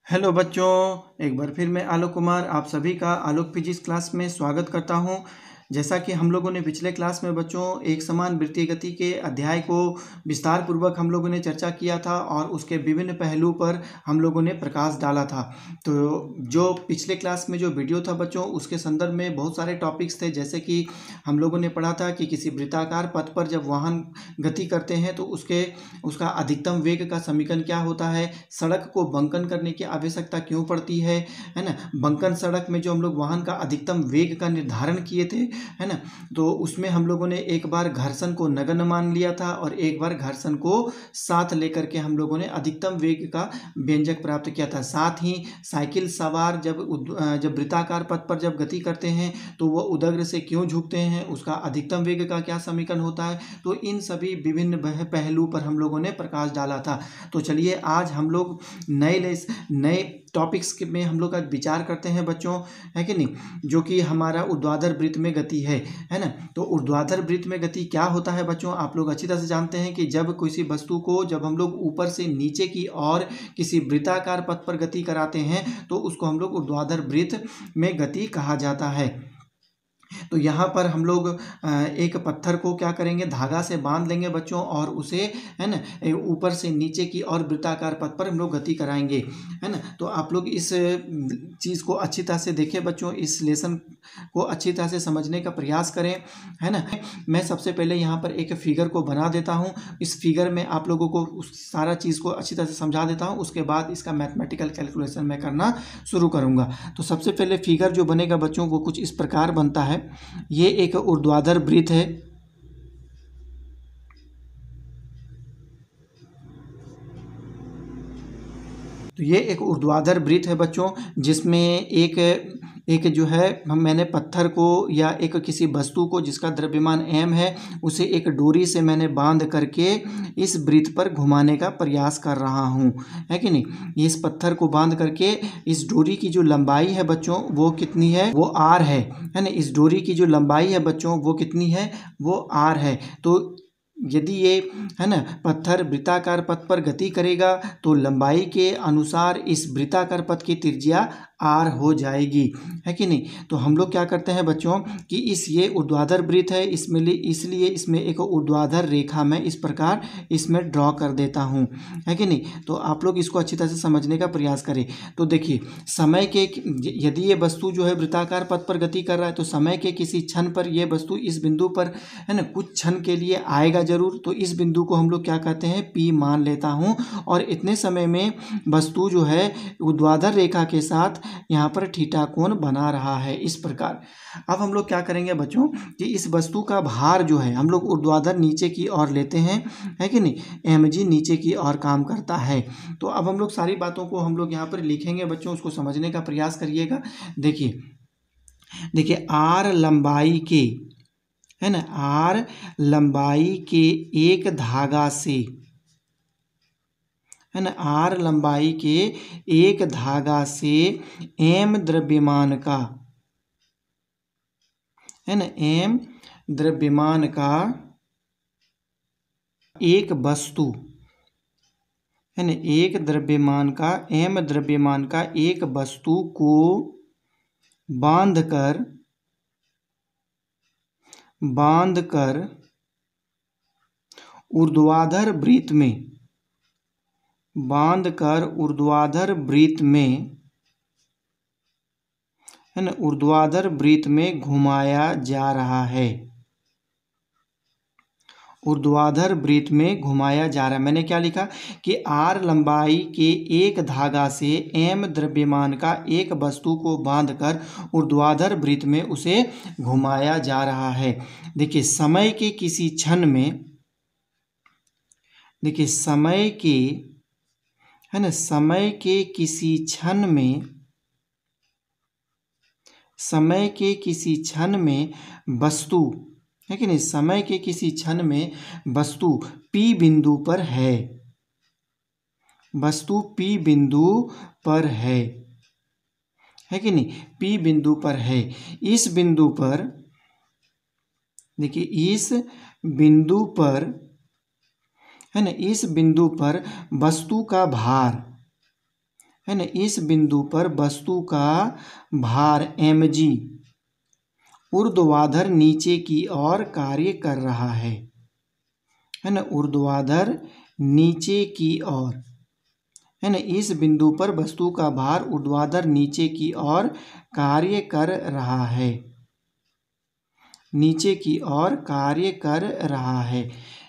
Hello बच्चों, एक बार फिर मैं आलोक कुमार आप सभी का आलोक फिजिक्स क्लास में स्वागत करता हूं। जैसा कि हम लोगों ने पिछले क्लास में बच्चों एक समान वृत्तीय गति के अध्याय को विस्तार पूर्वक हम लोगों ने चर्चा किया था और उसके विभिन्न पहलू पर हम लोगों ने प्रकाश डाला था। तो जो पिछले क्लास में जो वीडियो था बच्चों, उसके संदर्भ में बहुत सारे टॉपिक्स थे। जैसे कि हम लोगों ने पढ़ा था कि किसी वृत्ताकार पथ पर जब वाहन गति करते हैं तो उसका अधिकतम वेग का समीकरण क्या होता है, सड़क को बंकन करने की आवश्यकता क्यों पड़ती है ना। बंकन सड़क में जो हम लोग वाहन का अधिकतम वेग का निर्धारण किए थे, है ना, तो उसमें हम लोगों ने एक बार घर्षण को नगण्य मान लिया था और एक बार घर्षण को साथ लेकर के हम लोगों ने अधिकतम वेग का व्यंजक प्राप्त किया था। साथ ही साइकिल सवार जब वृत्ताकार पथ पर जब गति करते हैं तो वह उदग्र से क्यों झुकते हैं, उसका अधिकतम वेग का क्या समीकरण होता है। तो इन सभी विभिन्न पहलू पर हम लोगों ने प्रकाश डाला था। तो चलिए आज हम लोग नए टॉपिक्स में हम लोग आज विचार करते हैं बच्चों, है कि नहीं, जो कि हमारा ऊर्ध्वाधर वृत्त में गति है ना। तो ऊर्ध्वाधर वृत्त में गति क्या होता है बच्चों, आप लोग अच्छी तरह से जानते हैं कि जब किसी वस्तु को जब हम लोग ऊपर से नीचे की ओर किसी वृत्ताकार पथ पर गति कराते हैं तो उसको हम लोग ऊर्ध्वाधर वृत्त में गति कहा जाता है। तो यहाँ पर हम लोग एक पत्थर को क्या करेंगे, धागा से बांध लेंगे बच्चों और उसे, है ना, ऊपर से नीचे की और वृत्ताकार पथ पर हम लोग गति कराएंगे, है ना। तो आप लोग इस चीज़ को अच्छी तरह से देखें बच्चों, इस लेसन को अच्छी तरह से समझने का प्रयास करें, है ना। मैं सबसे पहले यहाँ पर एक फिगर को बना देता हूँ। इस फिगर में आप लोगों को उस सारा चीज़ को अच्छी तरह से समझा देता हूँ, उसके बाद इसका मैथमेटिकल कैलकुलेशन मैं करना शुरू करूँगा। तो सबसे पहले फिगर जो बनेगा बच्चों वो कुछ इस प्रकार बनता है। ये एक ऊर्ध्वाधर वृत्त है, तो ये एक ऊर्ध्वाधर वृत्त है बच्चों, जिसमें एक जो है मैंने पत्थर को या एक किसी वस्तु को जिसका द्रव्यमान m है उसे एक डोरी से मैंने बांध करके इस वृत्त पर घुमाने का प्रयास कर रहा हूँ, है कि नहीं। इस पत्थर को बांध करके इस डोरी की जो लंबाई है बच्चों वो कितनी है, वो r है ना। इस डोरी की जो लंबाई है बच्चों वो कितनी है, वो r है। तो यदि ये, है ना, पत्थर वृत्ताकार पथ पर गति करेगा तो लंबाई के अनुसार इस वृत्ताकार पथ की त्रिज्या r हो जाएगी, है कि नहीं। तो हम लोग क्या करते हैं बच्चों कि ये ऊर्ध्वाधर वृत्त है, इसलिए इसमें एक ऊर्ध्वाधर रेखा मैं इस प्रकार इसमें ड्रॉ कर देता हूँ, है कि नहीं। तो आप लोग इसको अच्छी तरह से समझने का प्रयास करें। तो देखिए समय के, यदि ये वस्तु जो है वृत्ताकार पथ पर गति कर रहा है तो समय के किसी क्षण पर यह वस्तु इस बिंदु पर, है ना, कुछ क्षण के लिए आएगा जरूर। तो इस बिंदु को हम लोग क्या कहते हैं, P मान लेता हूँ। और इतने समय में वस्तु जो है ऊर्ध्वाधर रेखा के साथ यहाँ पर थीटा कोण बना रहा है इस प्रकार। अब हम लोग क्या करेंगे बच्चों कि इस वस्तु का भार जो है हम लोग ऊर्ध्वाधर नीचे की ओर लेते हैं, है कि नहीं, mg नीचे की ओर काम करता है। तो अब हम लोग सारी बातों को हम लोग यहाँ पर लिखेंगे बच्चों, उसको समझने का प्रयास करिएगा। देखिए r लंबाई के, है ना, r लंबाई के एक धागा से, है ना, r लंबाई के एक धागा से m द्रव्यमान का, है ना, m द्रव्यमान का एक वस्तु, है ना, एक द्रव्यमान का m द्रव्यमान का एक वस्तु को बांधकर ऊर्ध्वाधर वृत्त में, है ना, ऊर्ध्वाधर वृत्त में घुमाया जा रहा है। ऊर्ध्वाधर वृत्त में घुमाया जा रहा है। मैंने क्या लिखा कि r लंबाई के एक धागा से m द्रव्यमान का एक वस्तु को बांधकर ऊर्ध्वाधर वृत्त में उसे घुमाया जा रहा है। देखिए समय के किसी क्षण में, देखिए समय के, है ना, समय के किसी क्षण में, समय के किसी क्षण में वस्तु, है कि नहीं, समय के किसी क्षण में वस्तु P बिंदु पर है, वस्तु P बिंदु पर है कि नहीं, P बिंदु पर है। इस बिंदु पर, देखिए इस बिंदु पर, है ना, इस बिंदु पर वस्तु का भार, है ना, इस बिंदु पर वस्तु का भार mg ऊर्ध्वाधर नीचे की ओर कार्य कर रहा है ना, ऊर्ध्वाधर नीचे की ओर, है ना, इस बिंदु पर वस्तु का भार ऊर्ध्वाधर नीचे की ओर कार्य कर रहा है, नीचे की ओर कार्य कर रहा है।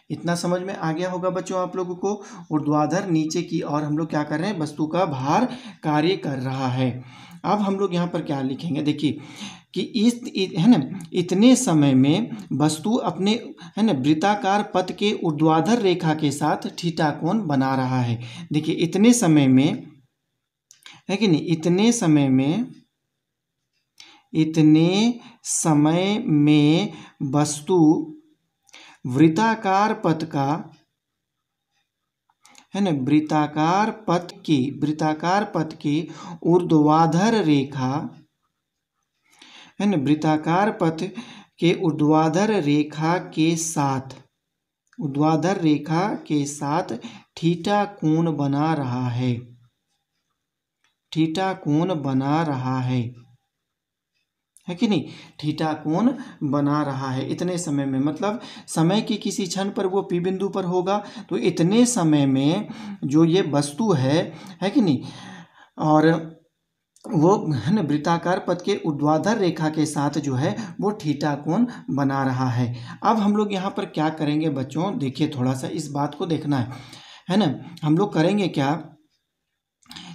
इतना समझ में आ गया होगा बच्चों आप लोगों को। ऊर्ध्वाधर नीचे की ओर हम लोग क्या कर रहे हैं, वस्तु का भार कार्य कर रहा है। अब हम लोग यहाँ पर क्या लिखेंगे, देखिए कि इस, है ना, इतने समय में वस्तु अपने, है ना, वृत्ताकार पथ के ऊर्ध्वाधर रेखा के साथ थीटा कोण बना रहा है। देखिए इतने समय में, है कि नहीं, इतने समय में, इतने समय में वस्तु वृत्ताकार पथ का, है ना, वृत्ताकार पथ के ऊर्ध्वाधर रेखा, है ना, वृत्ताकार पथ के ऊर्ध्वाधर रेखा के साथ, ऊर्ध्वाधर रेखा के साथ थीटा कोण बना रहा है, थीटा कोण बना रहा है कि नहीं, थीटा कोण बना रहा है इतने समय में। मतलब समय के किसी क्षण पर वो P बिंदु पर होगा, तो इतने समय में जो ये वस्तु है कि नहीं, और वो, है ना, वृत्ताकार पथ के ऊर्ध्वाधर रेखा के साथ जो है वो थीटा कोण बना रहा है। अब हम लोग यहाँ पर क्या करेंगे बच्चों, देखिए थोड़ा सा इस बात को देखना है ना। हम लोग करेंगे क्या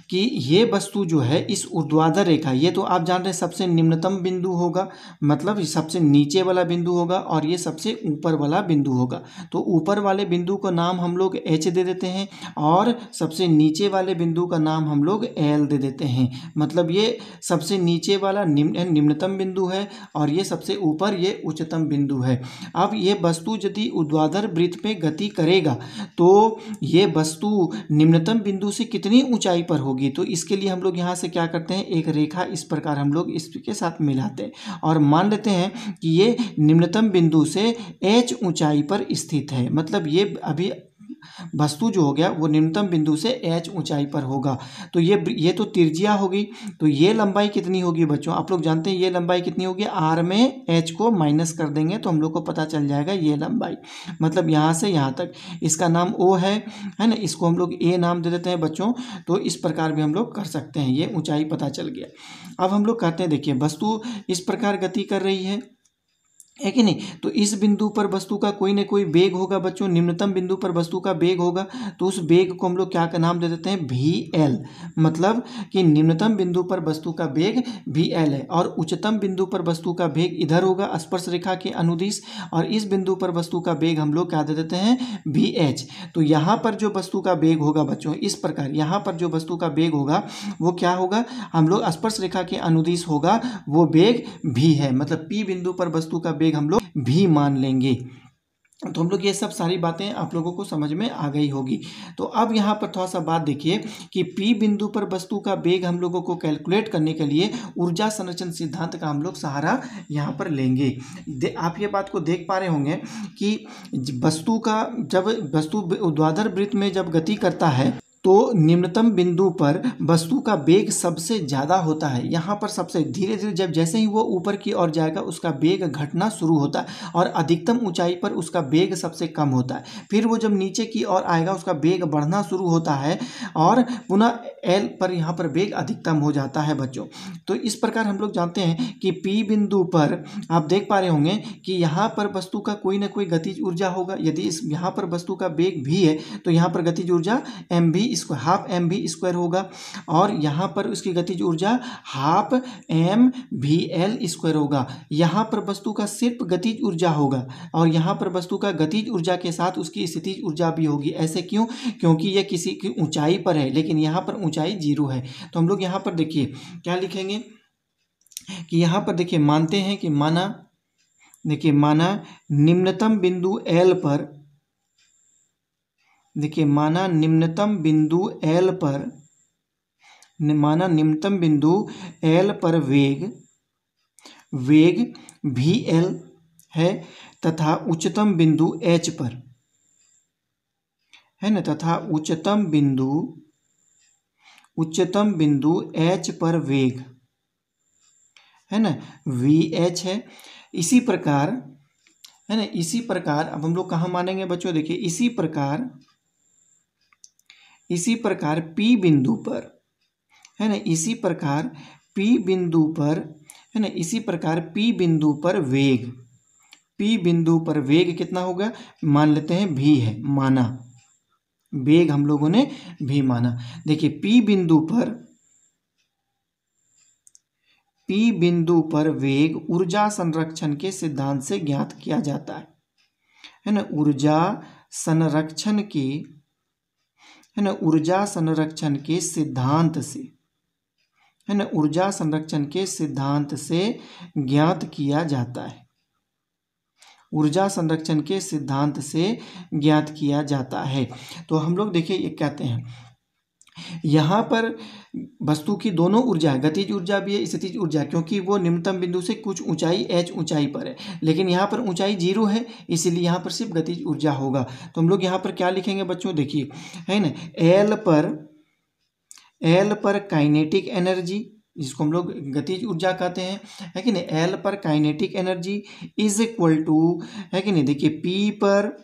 कि ये वस्तु जो है इस ऊर्ध्वाधर रेखा, ये तो आप जान रहे हैं सबसे निम्नतम बिंदु होगा, मतलब ये सबसे नीचे वाला बिंदु होगा, और ये सबसे ऊपर वाला बिंदु होगा। तो ऊपर वाले बिंदु का नाम हम लोग H दे देते हैं, और सबसे नीचे वाले बिंदु का नाम हम लोग L दे देते हैं। मतलब ये सबसे नीचे वाला निम्नतम बिंदु है, और ये सबसे ऊपर ये उच्चतम बिंदु है। अब ये वस्तु यदि ऊर्ध्वाधर वृत्त में गति करेगा तो ये वस्तु निम्नतम बिंदु से कितनी ऊंचाई पर होगी, तो इसके लिए हम लोग यहाँ से क्या करते हैं, एक रेखा इस प्रकार हम लोग इसके साथ मिलाते हैं और मान लेते हैं कि ये निम्नतम बिंदु से h ऊंचाई पर स्थित है। मतलब ये अभी वस्तु जो हो गया वो निम्नतम बिंदु से h ऊंचाई पर होगा। तो ये तो त्रिज्या होगी, तो ये लंबाई कितनी होगी बच्चों, आप लोग जानते हैं ये लंबाई कितनी होगी, r में h को माइनस कर देंगे तो हम लोग को पता चल जाएगा ये लंबाई, मतलब यहाँ से यहाँ तक, इसका नाम O है ना, इसको हम लोग A नाम दे देते हैं बच्चों। तो इस प्रकार भी हम लोग कर सकते हैं, ये ऊंचाई पता चल गया। अब हम लोग कहते हैं देखिए वस्तु इस प्रकार गति कर रही है कि नहीं, तो इस बिंदु पर वस्तु का कोई ना कोई वेग होगा बच्चों, निम्नतम बिंदु पर वस्तु का वेग होगा, तो उस वेग को हम लोग क्या का नाम दे देते हैं, VL। मतलब कि निम्नतम बिंदु पर वस्तु का वेग VL है, और उच्चतम बिंदु पर वस्तु का वेग इधर होगा स्पर्श रेखा के अनुदिश, और इस बिंदु पर वस्तु का वेग हम लोग क्या दे देते हैं, VH। तो यहाँ पर जो वस्तु का वेग होगा बच्चों इस प्रकार, यहाँ पर जो वस्तु का वेग होगा वो क्या होगा, हम लोग स्पर्श रेखा के अनुदिश होगा वो वेग V है। मतलब P बिंदु पर वस्तु का वेग हम लोग भी मान लेंगे। तो हम लोग ये सब सारी बातें आप लोगों को समझ में आ गई होगी। तो अब यहाँ पर थोड़ा सा बात देखिए कि P बिंदु पर वस्तु का वेग हम लोगों को कैलकुलेट करने के लिए ऊर्जा संरक्षण सिद्धांत का हम लोग सहारा यहाँ पर लेंगे। आप ये बात को देख पा रहे होंगे कि वस्तु का, जब वस्तु ऊर्ध्वाधर वृत्त में जब गति करता है तो निम्नतम बिंदु पर वस्तु का वेग सबसे ज़्यादा होता है। यहाँ पर सबसे धीरे धीरे जब जैसे ही वो ऊपर की ओर जाएगा उसका वेग घटना शुरू होता है और अधिकतम ऊंचाई पर उसका वेग सबसे कम होता है। फिर वो जब नीचे की ओर आएगा उसका वेग बढ़ना शुरू होता है और पुनः एल पर यहाँ पर वेग अधिकतम हो जाता है बच्चों। तो इस प्रकार हम लोग जानते हैं कि पी बिंदु पर आप देख पा रहे होंगे कि यहाँ पर वस्तु का कोई ना कोई गतिज ऊर्जा होगा। यदि इस यहाँ पर वस्तु का वेग भी है तो यहाँ पर गतिज ऊर्जा एम भी स्क्वायर हाफ एम भी स्क्वायर होगा और यहाँ पर उसकी गतिज ऊर्जा हाफ एम भी एल स्क्वायर होगा। यहाँ पर वस्तु का सिर्फ गतिज ऊर्जा होगा और यहाँ पर वस्तु का गतिज ऊर्जा के साथ उसकी स्थितिज ऊर्जा भी होगी। ऐसे क्यों? क्योंकि यह किसी की ऊंचाई पर है लेकिन यहाँ पर ऊंचाई 0 है। तो हम लोग यहाँ पर देखिए क्या लिखेंगे कि यहाँ पर देखिए मानते हैं कि माना निम्नतम बिंदु एल पर, देखिए माना निम्नतम बिंदु एल पर वेग भी एल है तथा उच्चतम बिंदु एच पर है ना, तथा उच्चतम बिंदु एच पर वेग है ना वी एच है। इसी प्रकार है ना, इसी प्रकार अब हम लोग कहाँ मानेंगे बच्चों? देखिए इसी प्रकार पी बिंदु पर है ना, इसी प्रकार पी बिंदु पर वेग कितना होगा? मान लेते हैं भी है, माना वेग हम लोगों ने भी माना। देखिए पी बिंदु पर वेग ऊर्जा संरक्षण के सिद्धांत से ज्ञात किया जाता है ना, ऊर्जा संरक्षण के सिद्धांत से ज्ञात किया जाता है। ऊर्जा संरक्षण के सिद्धांत से ज्ञात किया जाता है। तो हम लोग देखिए ये कहते हैं यहाँ पर वस्तु की दोनों ऊर्जा है, गतिज ऊर्जा भी है, स्थितिज ऊर्जा, क्योंकि वो निम्नतम बिंदु से कुछ ऊंचाई एच ऊंचाई पर है लेकिन यहाँ पर ऊंचाई 0 है इसीलिए यहाँ पर सिर्फ गतिज ऊर्जा होगा। तो हम लोग यहाँ पर क्या लिखेंगे बच्चों? देखिए है ना, एल पर काइनेटिक एनर्जी, जिसको हम लोग गतिज ऊर्जा कहते हैं, है कि नहीं, एल पर kinetic energy is equal to है कि नहीं, देखिए पी पर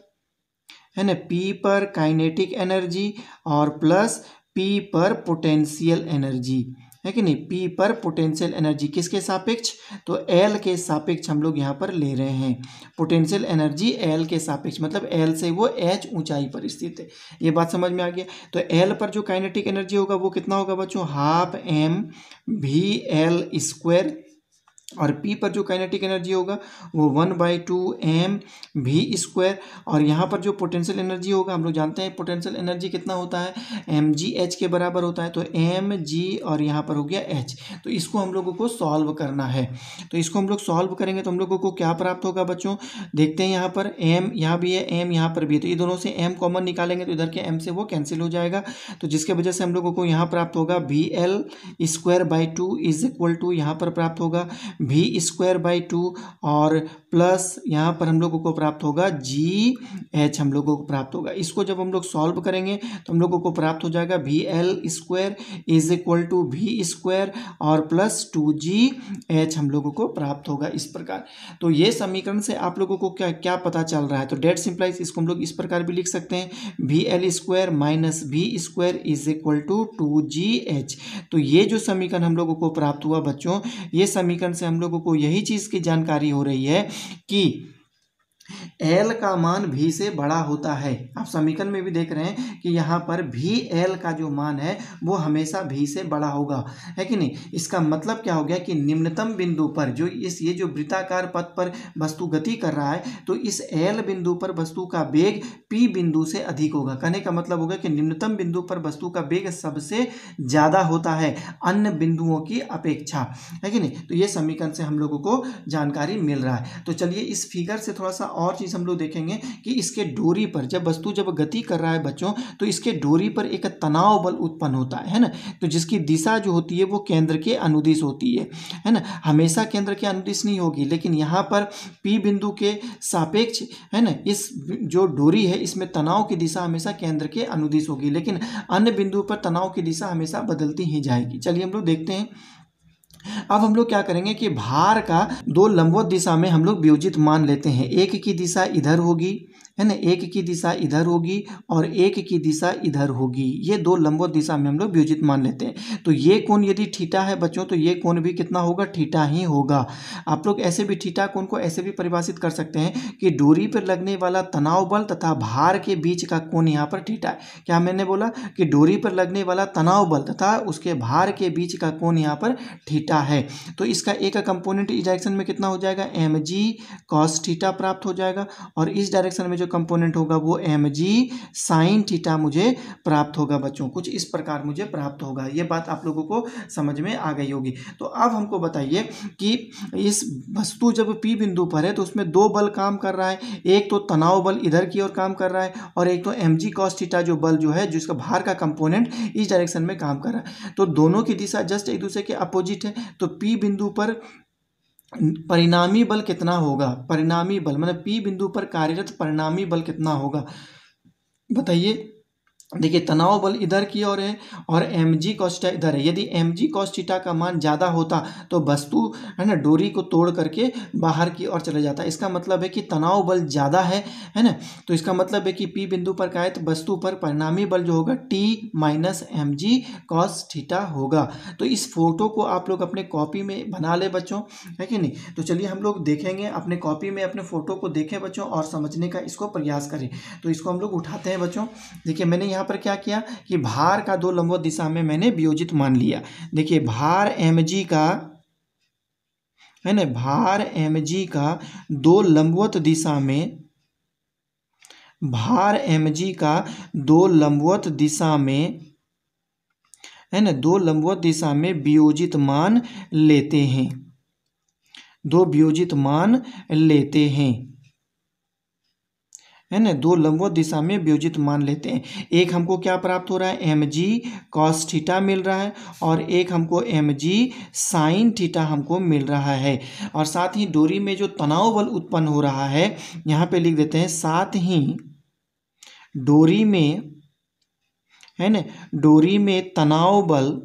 है ना, पी पर काइनेटिक एनर्जी और प्लस पी पर पोटेंशियल एनर्जी, है कि नहीं, पी पर पोटेंशियल एनर्जी किसके सापेक्ष? तो एल के सापेक्ष हम लोग यहाँ पर ले रहे हैं। पोटेंशियल एनर्जी एल के सापेक्ष मतलब एल से वो एच ऊंचाई पर स्थित है। ये बात समझ में आ गया? तो एल पर जो काइनेटिक एनर्जी होगा वो कितना होगा बच्चों? हाफ एम भी एल स्क्वायर और P पर जो काइनेटिक एनर्जी होगा वो 1/2 एम भी स्क्वायर और यहाँ पर जो पोटेंशियल एनर्जी होगा हम लोग जानते हैं पोटेंशियल एनर्जी कितना होता है? mgh के बराबर होता है। तो mg और यहाँ पर हो गया h। तो इसको हम लोगों को सॉल्व करना है। तो इसको हम लोग सॉल्व करेंगे तो हम लोगों को क्या प्राप्त होगा बच्चों? देखते हैं यहाँ पर m यहाँ भी है, m यहाँ पर भी है, तो ये दोनों से m कॉमन निकालेंगे तो इधर के m से वो कैंसिल हो जाएगा। तो जिसके वजह से हम लोगों को यहाँ प्राप्त होगा VL² इज इक्वल टू यहाँ पर प्राप्त होगा V²/2 और प्लस यहाँ पर हम लोगों को प्राप्त होगा GH हम लोगों को प्राप्त होगा। इसको जब हम लोग सॉल्व करेंगे तो हम लोगों को प्राप्त हो जाएगा VL² is equal to V² और प्लस 2GH हम लोगों को प्राप्त होगा इस प्रकार। तो ये समीकरण से आप लोगों को क्या क्या पता चल रहा है? तो डेट सिंप्लाइज इसको हम लोग इस प्रकार भी लिख सकते हैं VL² minus V² is equal to 2GH। तो ये जो समीकरण हम लोगों को प्राप्त हुआ बच्चों, ये समीकरण से हम लोगों को यही चीज़ की जानकारी हो रही है कि L का मान V से बड़ा होता है। आप समीकरण में भी देख रहे हैं कि यहाँ पर VL का जो मान है वो हमेशा V से बड़ा होगा, है कि नहीं। इसका मतलब क्या हो गया कि निम्नतम बिंदु पर जो ये जो वृत्ताकार पथ पर वस्तु गति कर रहा है तो इस L बिंदु पर वस्तु का वेग P बिंदु से अधिक होगा। कहने का मतलब होगा कि निम्नतम बिंदु पर वस्तु का वेग सबसे ज़्यादा होता है अन्य बिंदुओं की अपेक्षा, है कि नहीं। तो ये समीकरण से हम लोगों को जानकारी मिल रहा है। तो चलिए इस फिगर से थोड़ा सा और चीज़ हम लोग देखेंगे कि इसके डोरी पर जब वस्तु जब गति कर रहा है बच्चों, तो इसके डोरी पर एक तनाव बल उत्पन्न होता है ना, तो जिसकी दिशा जो होती है वो केंद्र के अनुदिश होती है ना। हमेशा केंद्र के अनुदिश नहीं होगी, लेकिन यहाँ पर P बिंदु के सापेक्ष है ना, इस जो डोरी है इसमें तनाव की दिशा हमेशा केंद्र के अनुदिश होगी, लेकिन अन्य बिंदु पर तनाव की दिशा हमेशा बदलती ही जाएगी। चलिए हम लोग देखते हैं। अब हम लोग क्या करेंगे कि भार का दो लंबवत दिशा में हम लोग वियोजित मान लेते हैं। एक की दिशा इधर होगी है ना, एक की दिशा इधर होगी और एक की दिशा इधर होगी। ये दो लंबवत दिशा में हम लोग वियोजित मान लेते हैं। तो ये कोण यदि थीटा है बच्चों, तो ये कोण भी कितना होगा, थीटा ही होगा। आप लोग ऐसे भी थीटा कोण को ऐसे भी परिभाषित कर सकते हैं कि डोरी पर लगने वाला तनाव बल तथा भार के बीच का कोण यहाँ पर थीटा है। क्या मैंने बोला कि डोरी पर लगने वाला तनाव बल तथा उसके भार के बीच का कोण यहाँ पर थीटा है। तो इसका एक कंपोनेंट इस डायरेक्शन में कितना हो जाएगा, mg cos थीटा प्राप्त हो जाएगा, और इस डायरेक्शन में जो कंपोनेंट होगा वो mg sin थीटा मुझे प्राप्त होगा बच्चों। कुछ इस प्रकार मुझे प्राप्त होगा। ये बात आप लोगों को समझ में आ गई होगी। तो अब हमको बताइए कि इस वस्तु जब P बिंदु पर है तो उसमें दो बल काम कर रहा है। एक तो तनाव बल इधर की ओर काम कर रहा है, और एक तो mg cos थीटा जो बल जो है, जिसका भार का कंपोनेंट इस डायरेक्शन में काम कर रहा है। तो दोनों की दिशा जस्ट एक दूसरे के अपोजिट है। तो P बिंदु पर परिणामी बल कितना होगा, परिणामी बल मतलब P बिंदु पर कार्यरत परिणामी बल कितना होगा बताइए। देखिए तनाव बल इधर की ओर है और mg cos थीटा इधर है। यदि mg cos थीटा का मान ज़्यादा होता तो वस्तु है ना डोरी को तोड़ करके बाहर की ओर चले जाता। इसका मतलब है कि तनाव बल ज़्यादा है ना, तो इसका मतलब है कि P बिंदु पर का है तो वस्तु पर परिणामी बल जो होगा T minus mg cos theta होगा। तो इस फोटो को आप लोग अपने कॉपी में बना ले बच्चों, है कि नहीं। तो चलिए हम लोग देखेंगे, अपने कॉपी में अपने फोटो को देखें बच्चों और समझने का इसको प्रयास करें। तो इसको हम लोग उठाते हैं बच्चों। देखिए मैंने यहाँ पर क्या किया कि भार का दो लंबवत दिशा में मैंने वियोजित मान लिया। देखिए भार mg का है ना, भार mg का दो लंबवत दिशा में, भार mg का दो लंबवत दिशा में है ना, दो लंबवत दिशा में वियोजित मान लेते हैं, दो वियोजित मान लेते हैं है ना, दो लंबवत दिशा में वियोजित मान लेते हैं। एक हमको क्या प्राप्त हो रहा है, mg cos थीटा मिल रहा है, और एक हमको mg sin थीटा हमको मिल रहा है। और साथ ही डोरी में जो तनाव बल उत्पन्न हो रहा है यहाँ पे लिख देते हैं, साथ ही डोरी में है ना, डोरी में तनाव बल,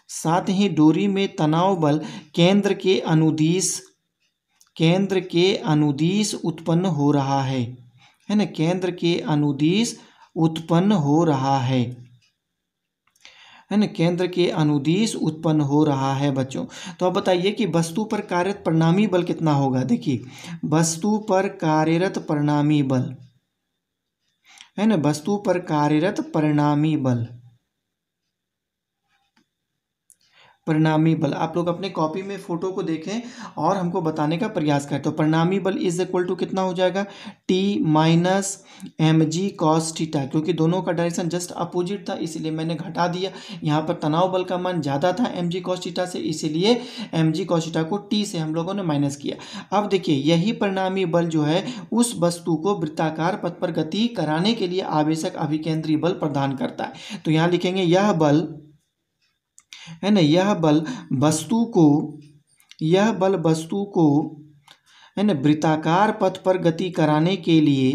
साथ ही डोरी में तनाव बल केंद्र के अनुदिश, केंद्र के अनुदिश उत्पन्न हो रहा है ना, केंद्र के अनुदिश उत्पन्न हो रहा है ना, केंद्र के अनुदिश उत्पन्न हो रहा है बच्चों। तो अब बताइए कि वस्तु पर कार्यरत परिणामी बल कितना होगा। देखिए वस्तु पर कार्यरत परिणामी बल है ना, वस्तु पर कार्यरत परिणामी बल, परिणामी बल आप लोग अपने कॉपी में फोटो को देखें और हमको बताने का प्रयास करें। तो परिणामी बल इज इक्वल टू कितना हो जाएगा, T minus mg cos theta, क्योंकि दोनों का डायरेक्शन जस्ट अपोजिट था इसलिए मैंने घटा दिया। यहाँ पर तनाव बल का मान ज़्यादा था mg cos थीटा से, इसीलिए mg cos थीटा को T से हम लोगों ने माइनस किया। अब देखिए यही परिणामी बल जो है उस वस्तु को वृत्ताकार पथ पर गति कराने के लिए आवश्यक अभिकेंद्रीय बल प्रदान करता है। तो यहाँ लिखेंगे यह बल है ना, यह बल वस्तु को, यह बल वस्तु को है ना वृत्ताकार पथ पर गति कराने के लिए,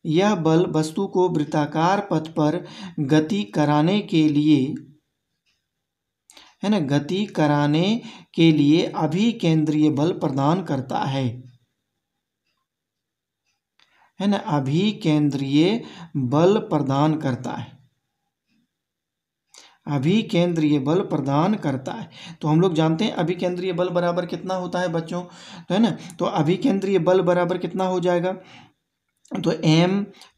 यह बल वस्तु को वृत्ताकार पथ पर गति कराने के लिए है ना, गति कराने के लिए अभिकेंद्रीय बल प्रदान करता है ना, अभिकेंद्रीय बल प्रदान करता है, अभिकेंद्रीय बल प्रदान करता है। तो हम लोग जानते हैं अभिकेंद्रीय बल बराबर कितना होता है बच्चों, तो है ना, तो अभिकेंद्रीय बल बराबर कितना हो जाएगा, तो m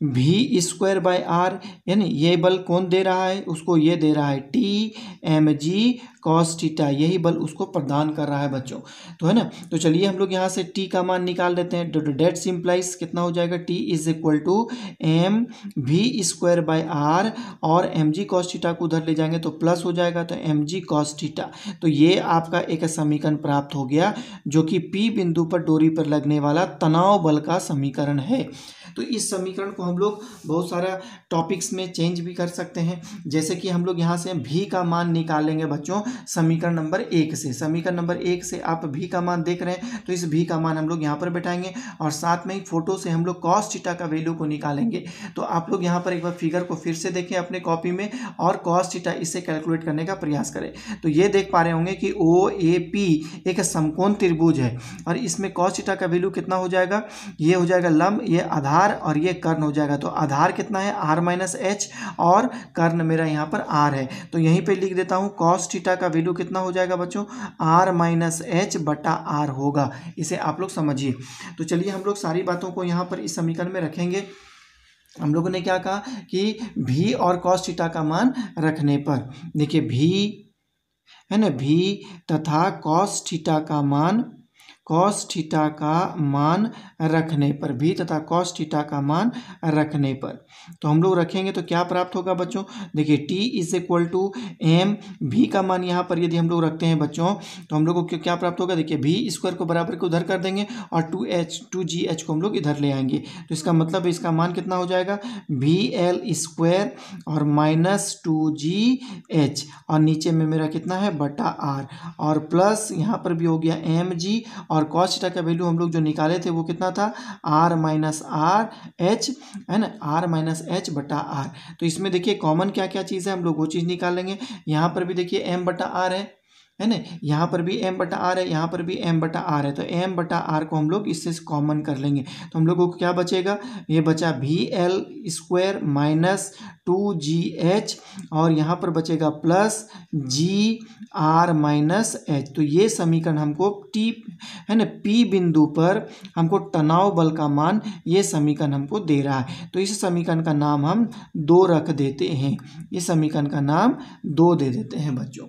v square by r, यानी ये बल कौन दे रहा है, उसको ये दे रहा है T mg कॉस थीटा, यही बल उसको प्रदान कर रहा है बच्चों, तो है ना। तो चलिए हम लोग यहाँ से टी का मान निकाल लेते हैं। डेट सिंप्लाइज कितना हो जाएगा, T is equal to M V square by R, और एम जी कॉस थीटा को उधर ले जाएंगे तो प्लस हो जाएगा, तो एम जी कॉस थीटा। तो ये आपका एक समीकरण प्राप्त हो गया जो कि पी बिंदु पर डोरी पर लगने वाला तनाव बल का समीकरण है। तो इस समीकरण को हम लोग बहुत सारा टॉपिक्स में चेंज भी कर सकते हैं, जैसे कि हम लोग यहाँ से भी का मान निकालेंगे बच्चों समीकरण नंबर 1 से। समीकरण नंबर 1 से आप भी का मान देख रहे हैं, तो इस भी का मान हम लोग यहाँ पर बैठाएंगे, और साथ में ही फोटो से हम लोग कॉस थीटा का वैल्यू को निकालेंगे। तो आप लोग यहाँ पर एक बार फिगर को फिर से देखें अपने कॉपी में, और कॉस थीटा इससे कैलकुलेट करने का प्रयास करें। तो ये देख पा रहे होंगे कि ओ ए पी एक समकोण त्रिभुज है, और इसमें कॉस थीटा का वैल्यू कितना हो जाएगा, ये हो जाएगा लंब, ये आधार और ये कर्ण हो जाएगा। तो आधार कितना है, आर माइनस एच, और कर्ण मेरा यहाँ पर आर है। तो यहीं पे लिख देता हूँ कॉस थीटा का वैल्यू कितना हो जाएगा बच्चों, आर माइनस एच बटा आर होगा। इसे आप लोग समझिए। तो चलिए हम लोग सारी बातों को यहाँ पर इस समीकरण में रखेंगे। हम लोगों ने क्या कहा कि भी और कॉस थीटा का मान रखने पर, देखिए भी है ना, भी तथा कॉस थीटा का मान रखने पर, भी तथा कॉस थीटा का मान रखने पर, तो हम लोग रखेंगे तो क्या प्राप्त होगा बच्चों, देखिए t is equal to M, भी का मान यहाँ पर यदि हम लोग रखते हैं बच्चों तो हम लोग को क्या प्राप्त होगा, देखिए भी स्क्वायर को बराबर को उधर कर देंगे और 2g को हम लोग इधर ले आएंगे। तो इसका मतलब इसका मान कितना हो जाएगा, भी एल स्क्वायर और माइनस 2gh, और नीचे में मेरा कितना है बटा आर, और प्लस यहाँ पर भी हो गया एम जी, और कॉस थीटा का वैल्यू हम लोग जो निकाले थे वो कितना था, आर माइनस आर एच, है ना, आर माइनस एच बटा आर। तो इसमें देखिए कॉमन क्या क्या चीज़ है, हम लोग वो चीज़ निकाल लेंगे। यहाँ पर भी देखिए एम बटा आर है ना, यहाँ पर भी एम बटा आर है, यहाँ पर भी एम बटा आर है, तो एम बटा आर को हम लोग इससे कॉमन कर लेंगे। तो हम लोगों को क्या बचेगा, ये बचा भी एल स्क्वायर माइनस 2gh, और यहाँ पर बचेगा plus G R minus H. तो ये समीकरण हमको टी है ना, पी बिंदु पर हमको तनाव बल का मान ये समीकरण हमको दे रहा है। तो इस समीकरण का नाम हम 2 रख देते हैं, इस समीकरण का नाम 2 दे देते हैं बच्चों।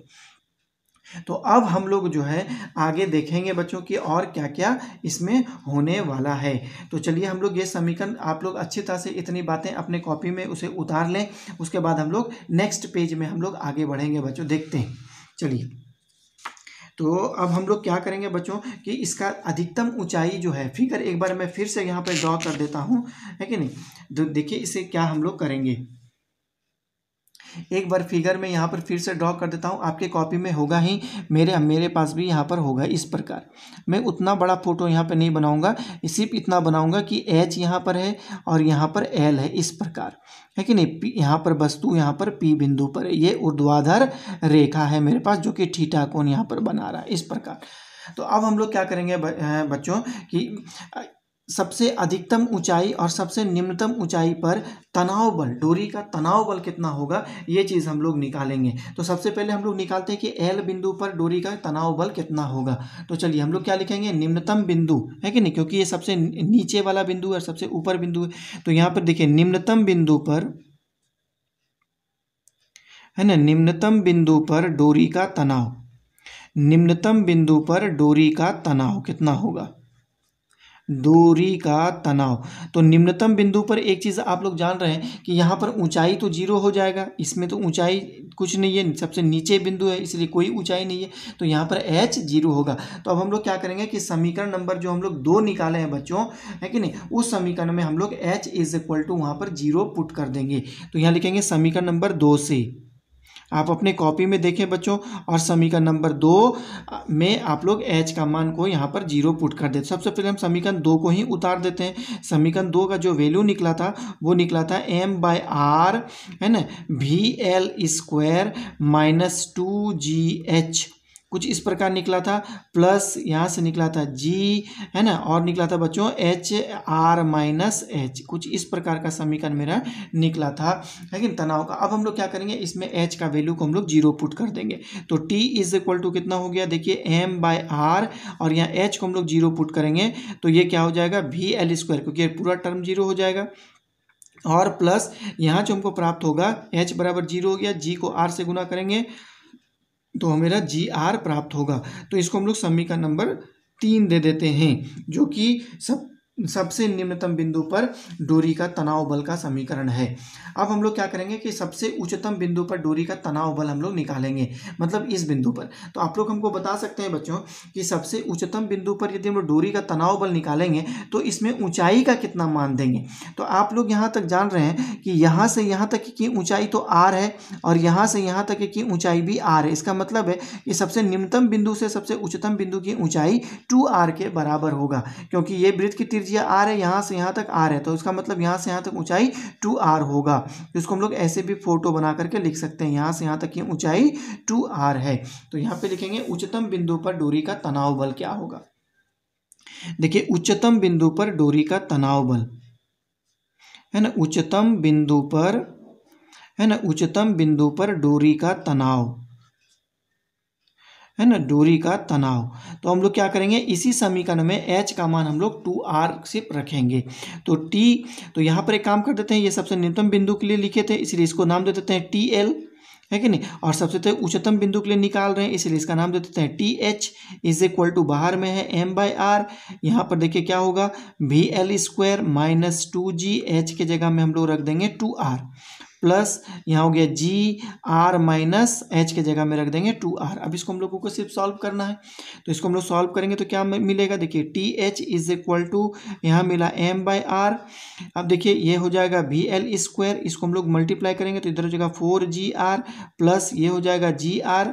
तो अब हम लोग जो है आगे देखेंगे बच्चों की और क्या क्या इसमें होने वाला है। तो चलिए हम लोग ये समीकरण, आप लोग अच्छी तरह से इतनी बातें अपने कॉपी में उसे उतार लें, उसके बाद हम लोग नेक्स्ट पेज में हम लोग आगे बढ़ेंगे बच्चों, देखते हैं। चलिए तो अब हम लोग क्या करेंगे बच्चों कि इसका अधिकतम ऊंचाई जो है, फिगर एक बार मैं फिर से यहाँ पर ड्रॉ कर देता हूँ, है कि नहीं। तो देखिए इसे क्या हम लोग करेंगे, एक बार फिगर में यहाँ पर फिर से ड्रॉ कर देता हूँ, आपके कॉपी में होगा ही, मेरे पास भी यहाँ पर होगा। इस प्रकार मैं उतना बड़ा फोटो यहाँ पर नहीं बनाऊँगा, सिर्फ इतना बनाऊँगा कि एच यहाँ पर है और यहाँ पर एल है, इस प्रकार है कि नहीं। यहाँ पर वस्तु यहाँ पर पी बिंदु पर है, ये ऊर्ध्वाधर रेखा है मेरे पास जो कि थीटा कोण यहाँ पर बना रहा है, इस प्रकार। तो अब हम लोग क्या करेंगे बच्चों कि सबसे अधिकतम ऊंचाई और सबसे निम्नतम ऊंचाई पर तनाव बल, डोरी का तनाव बल कितना होगा, ये चीज़ हम लोग निकालेंगे। तो सबसे पहले हम लोग निकालते हैं कि एल बिंदु पर डोरी का तनाव बल कितना होगा। तो चलिए हम लोग क्या लिखेंगे, निम्नतम बिंदु, है कि नहीं, क्योंकि ये सबसे नीचे वाला बिंदु है और सबसे ऊपर बिंदु है। तो यहाँ पर देखिए निम्नतम बिंदु पर, है ना, निम्नतम बिंदु पर डोरी का तनाव, निम्नतम बिंदु पर डोरी का तनाव कितना होगा, डोरी का तनाव। तो निम्नतम बिंदु पर एक चीज़ आप लोग जान रहे हैं कि यहाँ पर ऊंचाई तो 0 हो जाएगा, इसमें तो ऊंचाई कुछ नहीं है, सबसे नीचे बिंदु है इसलिए कोई ऊंचाई नहीं है, तो यहाँ पर h 0 होगा। तो अब हम लोग क्या करेंगे कि समीकरण नंबर जो हम लोग 2 निकाले हैं बच्चों, है कि नहीं, उस समीकरण में हम लोग h इज इक्वल टू वहाँ पर 0 पुट कर देंगे। तो यहाँ लिखेंगे समीकरण नंबर 2 से, आप अपने कॉपी में देखें बच्चों, और समीकरण नंबर 2 में आप लोग h का मान को यहाँ पर 0 पुट कर देते। सबसे पहले हम समीकरण 2 को ही उतार देते हैं। समीकरण 2 का जो वैल्यू निकला था वो निकला था m/r, है ना, भी एल स्क्वायर माइनस 2gh, कुछ इस प्रकार निकला था, प्लस यहाँ से निकला था g, है ना, और निकला था बच्चों एच आर माइनस एच, कुछ इस प्रकार का समीकरण मेरा निकला था, लेकिन तनाव का। अब हम लोग क्या करेंगे, इसमें h का वैल्यू को हम लोग 0 पुट कर देंगे। तो t इज इक्वल टू कितना हो गया, देखिए m/r, और यहाँ h को हम लोग 0 पुट करेंगे तो ये क्या हो जाएगा, भी एल स्क्वायर, क्योंकि पूरा टर्म 0 हो जाएगा, और प्लस यहाँ जो हमको प्राप्त होगा h बराबर 0 हो गया, g को r से गुना करेंगे, तो मेरा जी आर प्राप्त होगा। तो इसको हम लोग समीकरण नंबर 3 दे देते हैं, जो कि सबसे निम्नतम बिंदु पर डोरी का तनाव बल का समीकरण है। अब हम लोग क्या करेंगे कि सबसे उच्चतम बिंदु पर डोरी का तनाव बल हम लोग निकालेंगे, मतलब इस बिंदु पर। तो आप लोग हमको बता सकते हैं बच्चों कि सबसे उच्चतम बिंदु पर यदि हम लोग डोरी का तनाव बल निकालेंगे तो इसमें ऊंचाई का कितना मान देंगे। तो आप लोग यहाँ तक जान रहे हैं कि यहाँ से यहाँ तक की ऊंचाई तो आर है और यहाँ से यहाँ तक की ऊंचाई भी आर है। इसका मतलब है कि सबसे निम्नतम बिंदु से सबसे उच्चतम बिंदु की ऊंचाई 2r के बराबर होगा, क्योंकि ये वृत्त की त्रिज्या r है, यहाँ से यहाँ तक r है, तो इसका मतलब यहाँ से यहाँ तक ऊंचाई 2r होगा। तो इसको हम लोग ऐसे भी फोटो बना करके लिख सकते हैं, यहाँ से यहाँ तक की ऊंचाई 2r है। तो यहाँ पे लिखेंगे उच्चतम बिंदु पर डोरी का तनाव बल क्या होगा। देखिए उच्चतम बिंदु पर डोरी का तनाव बल है ना, उच्चतम बिंदु पर है ना, उच्चतम बिंदु पर डोरी का तनाव है ना, डोरी का तनाव। तो हम लोग क्या करेंगे, इसी समीकरण में h का मान हम लोग 2r सिर्फ रखेंगे। तो t, तो यहाँ पर एक काम कर देते हैं, ये सबसे निम्नतम बिंदु के लिए लिखे थे इसलिए इसको नाम दे देते हैं TL, है कि नहीं। और सबसे उच्चतम बिंदु के लिए निकाल रहे हैं इसलिए इसका नाम दे देते हैं TH इज इक्वल टू, बाहर में है m/r। यहाँ पर देखिए क्या होगा, VL² माइनस 2GH के जगह में हम लोग रख देंगे 2r, प्लस यहाँ हो गया GR माइनस H के जगह में रख देंगे 2r। अब इसको हम लोगों को सिर्फ सॉल्व करना है, तो इसको हम लोग सॉल्व करेंगे तो क्या मिलेगा, देखिए TH इज इक्वल टू, यहाँ मिला m/r। अब देखिए ये हो जाएगा VL², इसको हम लोग मल्टीप्लाई करेंगे तो इधर हो जाएगा 4GR, प्लस ये हो जाएगा GR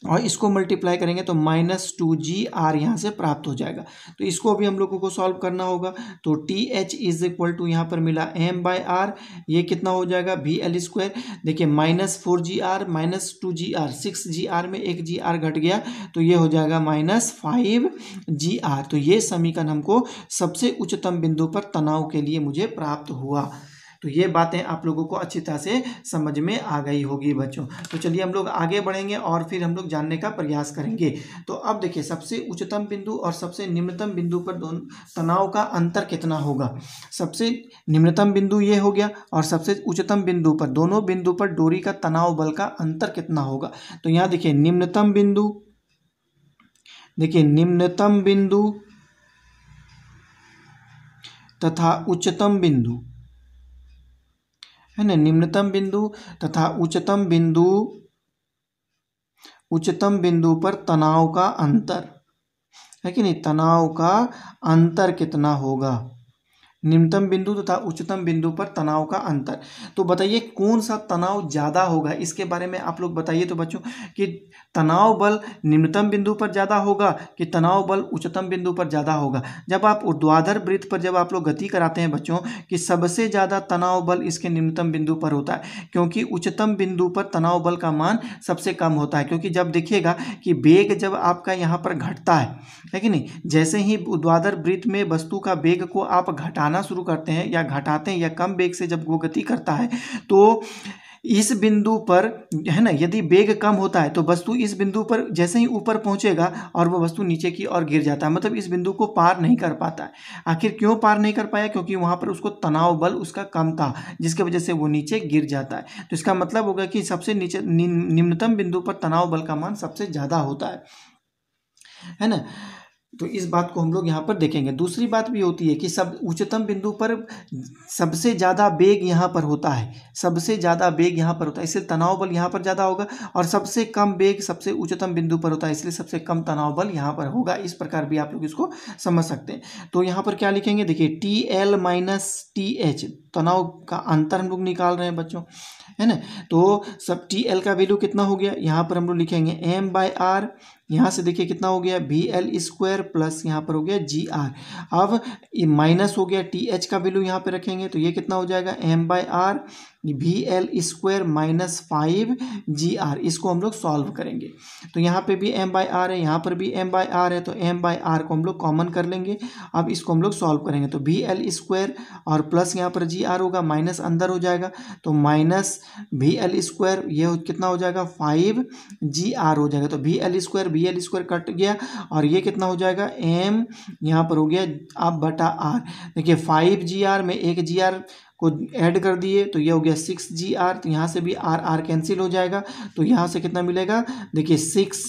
और इसको मल्टीप्लाई करेंगे तो -2GR यहाँ से प्राप्त हो जाएगा। तो इसको भी हम लोगों को सॉल्व करना होगा। तो TH इज इक्वल टू, यहाँ पर मिला m/r, ये कितना हो जाएगा VL²। देखिए -4GR -2GR, 6GR में एक GR घट गया तो ये हो जाएगा -5GR। तो ये समीकरण हमको सबसे उच्चतम बिंदु पर तनाव के लिए मुझे प्राप्त हुआ। तो ये बातें आप लोगों को अच्छी तरह से समझ में आ गई होगी बच्चों। तो चलिए हम लोग आगे बढ़ेंगे और फिर हम लोग जानने का प्रयास करेंगे। तो अब देखिए सबसे उच्चतम बिंदु और सबसे निम्नतम बिंदु पर दोनों तनाव का अंतर कितना होगा। सबसे निम्नतम बिंदु ये हो गया और सबसे उच्चतम बिंदु पर, दोनों बिंदु पर डोरी का तनाव बल का अंतर कितना होगा। तो यहाँ देखिए निम्नतम बिंदु, देखिए निम्नतम बिंदु तथा उच्चतम बिंदु है ना, निम्नतम बिंदु तथा उच्चतम बिंदु पर तनाव का अंतर है कि नहीं, तनाव का अंतर कितना होगा। निम्नतम बिंदु तथा उच्चतम बिंदु पर तनाव का अंतर, तो बताइए कौन सा तनाव ज़्यादा होगा, इसके बारे में आप लोग बताइए तो बच्चों कि तनाव बल निम्नतम बिंदु पर ज़्यादा होगा कि तनाव बल उच्चतम बिंदु पर ज़्यादा होगा। जब आप ऊर्ध्वाधर वृत्त पर जब आप लोग गति कराते हैं बच्चों, कि सबसे ज़्यादा तनाव बल इसके निम्नतम बिंदु पर होता है, क्योंकि उच्चतम बिंदु पर तनाव बल का मान सबसे कम होता है। क्योंकि जब देखिएगा कि वेग जब आपका यहाँ पर घटता है कि नहीं, जैसे ही ऊर्ध्वाधर वृत्त में वस्तु का वेग को आप घटाना शुरू करते हैं या घटाते हैं या कम वेग से जब वो गति करता है, तो इस बिंदु पर है ना, यदि वेग कम होता है तो वस्तु इस बिंदु पर जैसे ही ऊपर पहुंचेगा और वो वस्तु नीचे की ओर गिर जाता है, मतलब इस बिंदु को पार नहीं कर पाता है। आखिर क्यों पार नहीं कर पाया, क्योंकि वहां पर उसको तनाव बल उसका कम था, जिसकी वजह से वो नीचे गिर जाता है। तो इसका मतलब होगा कि सबसे नीचे निम्नतम बिंदु पर तनाव बल का मान सबसे ज़्यादा होता है ना। तो इस बात को हम लोग यहाँ पर देखेंगे। दूसरी बात भी होती है कि सब उच्चतम बिंदु पर सबसे ज़्यादा वेग यहाँ पर होता है, सबसे ज़्यादा वेग यहाँ पर होता है, इसलिए तनाव बल यहाँ पर ज़्यादा होगा, और सबसे कम वेग सबसे उच्चतम बिंदु पर होता है, इसलिए सबसे कम तनाव बल यहाँ पर होगा। इस प्रकार भी आप लोग इसको समझ सकते हैं। तो यहाँ पर क्या लिखेंगे, देखिए TL माइनस TH, तनाव का अंतर हम लोग निकाल रहे हैं बच्चों, है ना। तो सब TL का वैल्यू कितना हो गया, यहाँ पर हम लोग लिखेंगे m/r, यहाँ से देखिए कितना हो गया VL² प्लस यहाँ पर हो गया GR। अब ये माइनस हो गया, TH का वैल्यू यहाँ पे रखेंगे तो ये कितना हो जाएगा m/r VL² माइनस 5GR। इसको हम लोग सॉल्व करेंगे तो यहाँ पे भी m/r है, यहाँ पर भी m/r है, तो m/r को हम लोग कॉमन कर लेंगे। अब इसको हम लोग सॉल्व करेंगे तो VL² और प्लस यहाँ पर GR होगा, माइनस अंदर हो जाएगा तो माइनस VL², ये कितना हो जाएगा 5GR हो जाएगा। तो VL² कट गया और ये कितना हो जाएगा m यहाँ पर हो गया अब बटा r। देखिए 5GR में एक GR को ऐड कर दिए तो ये हो गया 6GR, तो यहाँ से भी आर आर कैंसिल हो जाएगा, तो यहाँ से कितना मिलेगा, देखिए 6,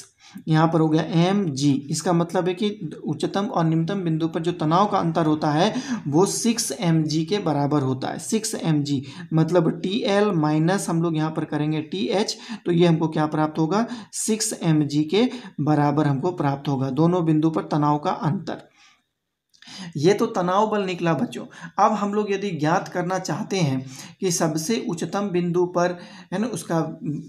यहाँ पर हो गया mg। इसका मतलब है कि उच्चतम और निम्नतम बिंदु पर जो तनाव का अंतर होता है वो 6 mg के बराबर होता है। 6 mg मतलब TL माइनस हम लोग यहाँ पर करेंगे TH, तो ये हमको क्या प्राप्त होगा, 6 mg के बराबर हमको प्राप्त होगा, दोनों बिंदु पर तनाव का अंतर। ये तो तनाव बल निकला बच्चों। अब हम लोग यदि ज्ञात करना चाहते हैं कि सबसे उच्चतम बिंदु पर है ना उसका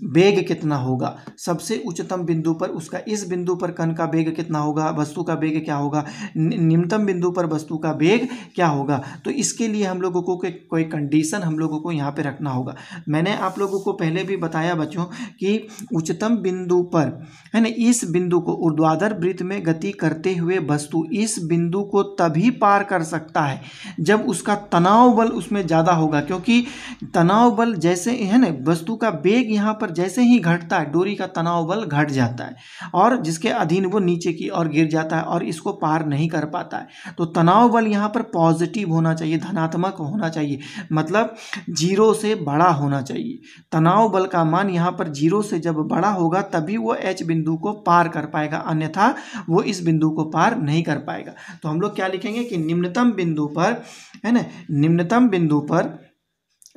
वेग कितना होगा, सबसे उच्चतम बिंदु पर उसका, इस बिंदु पर कण का वेग कितना होगा, वस्तु का वेग क्या होगा, निम्नतम बिंदु पर वस्तु का वेग क्या होगा, तो इसके लिए हम लोगों को कोई कंडीशन हम लोगों को यहाँ पे रखना होगा। मैंने आप लोगों को पहले भी बताया बच्चों कि उच्चतम बिंदु पर है ना, इस बिंदु को ऊर्ध्वाधर वृत्त में गति करते हुए वस्तु इस बिंदु को तभी पार कर सकता है जब उसका तनाव बल उसमें ज़्यादा होगा, क्योंकि तनाव बल जैसे है ना, वस्तु का वेग यहाँ पर जैसे ही घटता है डोरी का तनाव बल घट जाता है और जिसके अधीन वो नीचे की ओर गिर जाता है और इसको पार नहीं कर पाता है। तो तनाव बल यहाँ पर पॉजिटिव होना चाहिए, धनात्मक होना चाहिए, मतलब 0 से बड़ा होना चाहिए। तनाव बल का मान यहाँ पर 0 से जब बड़ा होगा तभी वो H बिंदु को पार कर पाएगा, अन्यथा वो इस बिंदु को पार नहीं कर पाएगा। तो हम लोग क्या लिखेंगे कि निम्नतम बिंदु पर है ना, निम्नतम बिंदु पर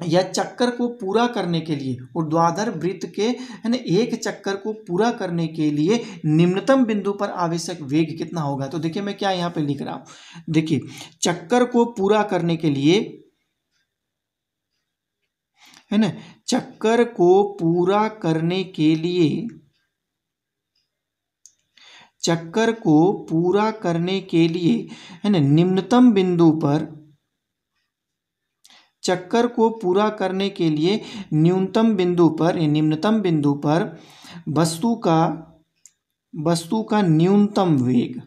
या चक्कर को पूरा करने के लिए ऊर्ध्वाधर वृत्त के है ना एक चक्कर को पूरा करने के लिए निम्नतम बिंदु पर आवश्यक वेग कितना होगा। तो देखिए मैं क्या यहाँ पे लिख रहा हूँ, देखिए चक्कर को पूरा करने के लिए है ना, चक्कर को पूरा करने के लिए, चक्कर को पूरा करने के लिए है ना, निम्नतम बिंदु पर, चक्कर को पूरा करने के लिए न्यूनतम बिंदु पर या निम्नतम बिंदु पर वस्तु का न्यूनतम वेग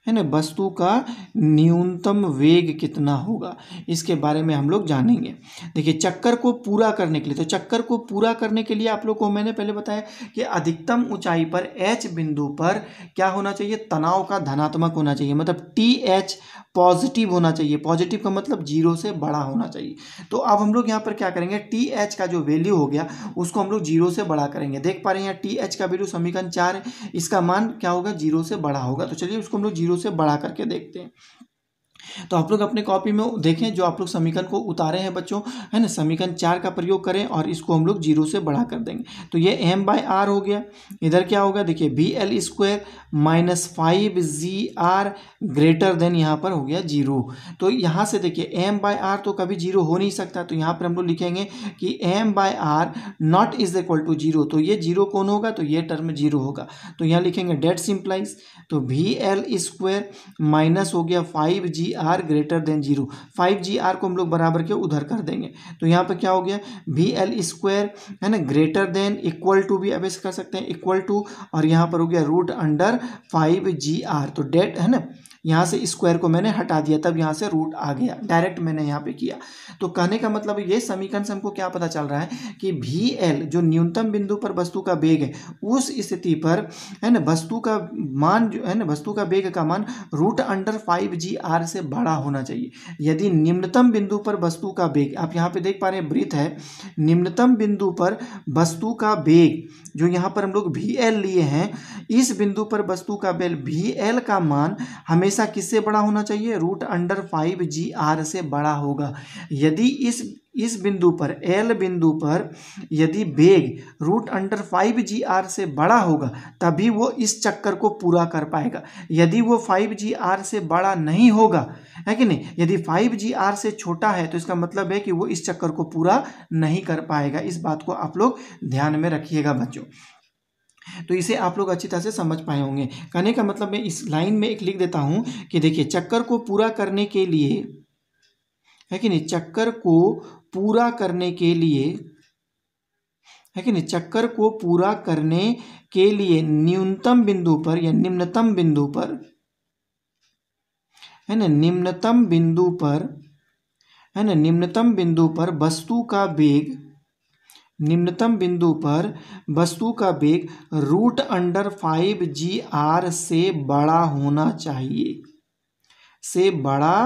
है ना, वस्तु का न्यूनतम वेग कितना होगा इसके बारे में हम लोग जानेंगे। देखिए चक्कर को पूरा करने के लिए, तो चक्कर को पूरा करने के लिए आप लोग को मैंने पहले बताया कि अधिकतम ऊंचाई पर H बिंदु पर क्या होना चाहिए, तनाव का धनात्मक होना चाहिए, मतलब TH पॉजिटिव होना चाहिए। पॉजिटिव का मतलब 0 से बड़ा होना चाहिए। तो अब हम लोग यहाँ पर क्या करेंगे, TH का जो वैल्यू हो गया उसको हम लोग 0 से बड़ा करेंगे। देख पा रहे हैं यहाँ TH का वैल्यू समीकरण 4 है, इसका मान क्या होगा, 0 से बड़ा होगा। तो चलिए उसको हम लोग 0 से बड़ा करके देखते हैं। तो आप लोग अपने कॉपी में देखें जो आप लोग समीकरण को उतारे हैं बच्चों, है ना, समीकरण 4 का प्रयोग करें और इसको हम लोग 0 से बड़ा कर देंगे। तो ये m/r हो गया, इधर क्या होगा, देखिए BL² minus 5GR greater than यहाँ पर हो गया 0। तो यहाँ से देखिए m/r तो कभी 0 हो नहीं सकता, तो यहाँ पर हम लोग लिखेंगे कि m/r not is equal to 0। तो ये 0 कौन होगा, तो ये टर्म 0 होगा। तो यहाँ लिखेंगे डेट सिंप्लाइज, तो BL² माइनस हो गया 5GR ग्रेटर देन 0। 5GR को हम लोग बराबर के उधर कर देंगे। तो यहाँ पर क्या हो गया, BL² है ना ग्रेटर देन, इक्वल टू भी अब ऐसे कर सकते हैं, इक्वल टू, और यहाँ पर हो गया रूट अंडर 5GR। तो डेट है ना, यहाँ से स्क्वायर को मैंने हटा दिया तब यहाँ से रूट आ गया, डायरेक्ट मैंने यहाँ पे किया। तो कहने का मतलब ये समीकरण से हमको क्या पता चल रहा है कि VL जो न्यूनतम बिंदु पर वस्तु का वेग है उस स्थिति पर है ना वस्तु का मान जो है ना, वस्तु का वेग का मान रूट अंडर 5GR से बड़ा होना चाहिए। यदि निम्नतम बिंदु पर वस्तु का वेग, आप यहाँ पे देख पा रहे हैं वृत्त है, निम्नतम बिंदु पर वस्तु का वेग जो यहाँ पर हम लोग VL लिए हैं, इस बिंदु पर वस्तु का वेग VL का मान हमेशा किससे बड़ा होना चाहिए, रूट अंडर 5GR से बड़ा होगा। यदि इस बिंदु पर L बिंदु पर यदि वेग रूट अंडर 5GR से बड़ा होगा तभी वो इस चक्कर को पूरा कर पाएगा। यदि वो 5GR से बड़ा नहीं होगा, है कि नहीं, यदि 5GR से छोटा है तो इसका मतलब है कि वो इस चक्कर को पूरा नहीं कर पाएगा। इस बात को आप लोग ध्यान में रखिएगा बच्चों। तो इसे आप लोग अच्छी तरह से समझ पाए होंगे। कहने का मतलब मैं इस लाइन में एक लिख देता हूं कि देखिए चक्कर को पूरा करने के लिए, है कि नहीं, चक्कर को पूरा करने के लिए, है कि नहीं, चक्कर को पूरा करने के लिए न्यूनतम बिंदु पर या निम्नतम बिंदु पर, है ना, निम्नतम बिंदु पर, है ना, निम्नतम बिंदु पर वस्तु का वेग, निम्नतम बिंदु पर वस्तु का वेग रूट अंडर 5GR से बड़ा होना चाहिए, से बड़ा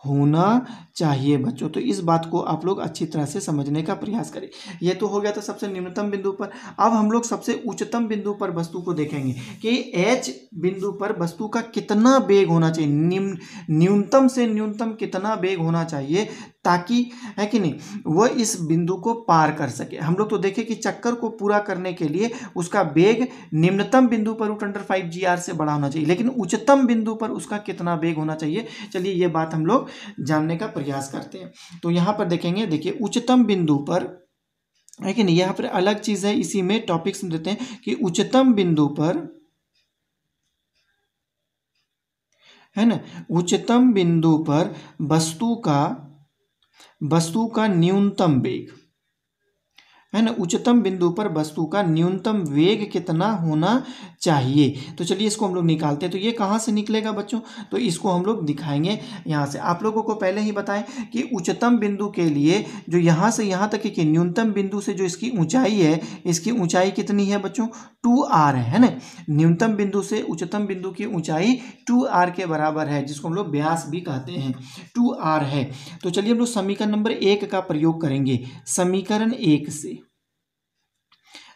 होना चाहिए बच्चों। तो इस बात को आप लोग अच्छी तरह से समझने का प्रयास करें। ये तो हो गया था सबसे निम्नतम बिंदु पर। अब हम लोग सबसे उच्चतम बिंदु पर वस्तु को देखेंगे कि एच बिंदु पर वस्तु का कितना वेग होना चाहिए, न्यूनतम से न्यूनतम कितना वेग होना चाहिए, ताकि, है कि नहीं, वह इस बिंदु को पार कर सके। हम लोग तो देखें कि चक्कर को पूरा करने के लिए उसका वेग निम्नतम बिंदु पर √5gr से बड़ा होना चाहिए, लेकिन उच्चतम बिंदु पर उसका कितना वेग होना चाहिए, चलिए ये बात हम लोग जानने का प्रयास करते हैं। तो यहां पर देखेंगे, देखिए उच्चतम बिंदु पर, है कि नहीं, यहां पर अलग चीज है, इसी में टॉपिक्स देते हैं कि उच्चतम बिंदु पर, है ना, उच्चतम बिंदु पर वस्तु का न्यूनतम वेग, है ना, उच्चतम बिंदु पर वस्तु का न्यूनतम वेग कितना होना चाहिए। तो चलिए इसको हम लोग निकालते हैं। तो ये कहाँ से निकलेगा बच्चों, तो इसको हम लोग दिखाएंगे यहाँ से। आप लोगों को पहले ही बताएं कि उच्चतम बिंदु के लिए जो यहाँ से यहाँ तक कि न्यूनतम बिंदु से जो इसकी ऊंचाई है, इसकी ऊंचाई कितनी है बच्चों, 2r है ना। न्यूनतम बिंदु से उच्चतम बिंदु की ऊंचाई 2r के बराबर है, जिसको हम लोग व्यास भी कहते हैं, 2r है। तो चलिए हम लोग समीकरण नंबर 1 का प्रयोग करेंगे, समीकरण 1 से।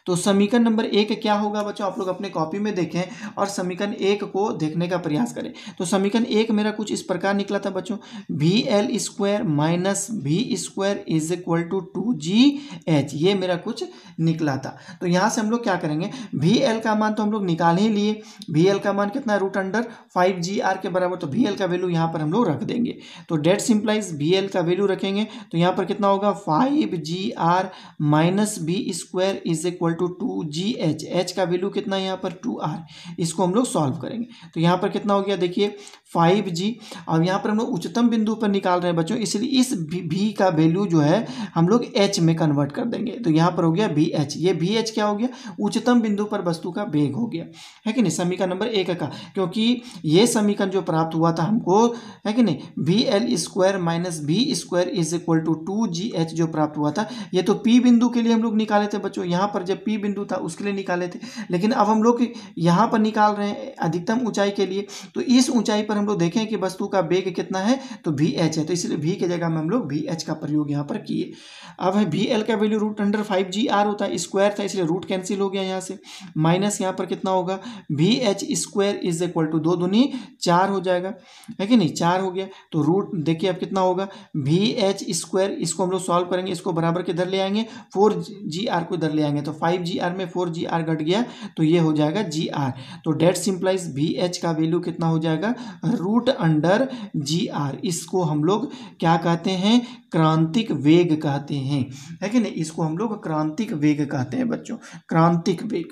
तो समीकरण नंबर 1 क्या होगा बच्चों, आप लोग अपने कॉपी में देखें और समीकरण 1 को देखने का प्रयास करें। तो समीकरण 1 मेरा कुछ इस प्रकार निकला था बच्चों, VL² minus V² is equal to 2GH, ये मेरा कुछ निकला था। तो यहाँ से हम लोग क्या करेंगे, VL का मान तो हम लोग निकाल ही लिए, VL का मान कितना, √5gr के बराबर, तो VL का वैल्यू यहाँ पर हम लोग रख देंगे। तो डेट सिंप्लाइज VL का वैल्यू रखेंगे तो यहाँ पर कितना होगा, 5gr minus V² is equal to 2GH, H का वैल्यू कितना है यहाँ पर 2r। इसको हम लोग सॉल्व करेंगे तो यहाँ पर कितना हो गया, देखिए 5g। अब यहाँ पर हम लोग उच्चतम बिंदु पर निकाल रहे हैं बच्चों, इसलिए इस v का वैल्यू जो है हम लोग h में कन्वर्ट कर देंगे। तो यहाँ पर हो गया VH, ये VH क्या हो गया, उच्चतम बिंदु पर वस्तु का वेग हो गया, है कि नहीं, समीकरण नंबर 1 का। क्योंकि ये समीकरण जो प्राप्त हुआ था हमको, है कि नहीं, VL² minus V² is equal to 2GH जो प्राप्त हुआ था, ये तो P बिंदु के लिए हम लोग निकाले थे बच्चों, यहाँ पर जब P बिंदु था उसके लिए निकाले थे, लेकिन अब हम लोग यहाँ पर निकाल रहे हैं अधिकतम ऊंचाई के लिए। तो इस ऊंचाई पर हम लोग देखें कि वस्तु का वेग कितना है, तो VH है, तो इसलिए V की जगह में हम लोग VH का प्रयोग यहाँ पर किए। अब है VL का वैल्यू √5gr होता है, स्क्वायर था इसलिए रूट कैंसिल हो गया यहाँ से, माइनस यहाँ पर कितना होगा, VH² इज इक्वल टू 2 दूनी 4 हो जाएगा, है कि नहीं, 4 हो गया। तो रूट देखिए अब कितना होगा, VH², इसको हम लोग सॉल्व करेंगे, इसको बराबर के इधर ले आएंगे, 4gr को इधर ले आएंगे, तो 5gr में 4gr घट गया तो ये हो जाएगा gr। तो डेट सिंप्लाइज VH का वैल्यू कितना हो जाएगा, √gr। इसको हम लोग क्या कहते हैं, क्रांतिक वेग कहते हैं, है कि नहीं, इसको हम लोग क्रांतिक वेग कहते हैं बच्चों, क्रांतिक वेग।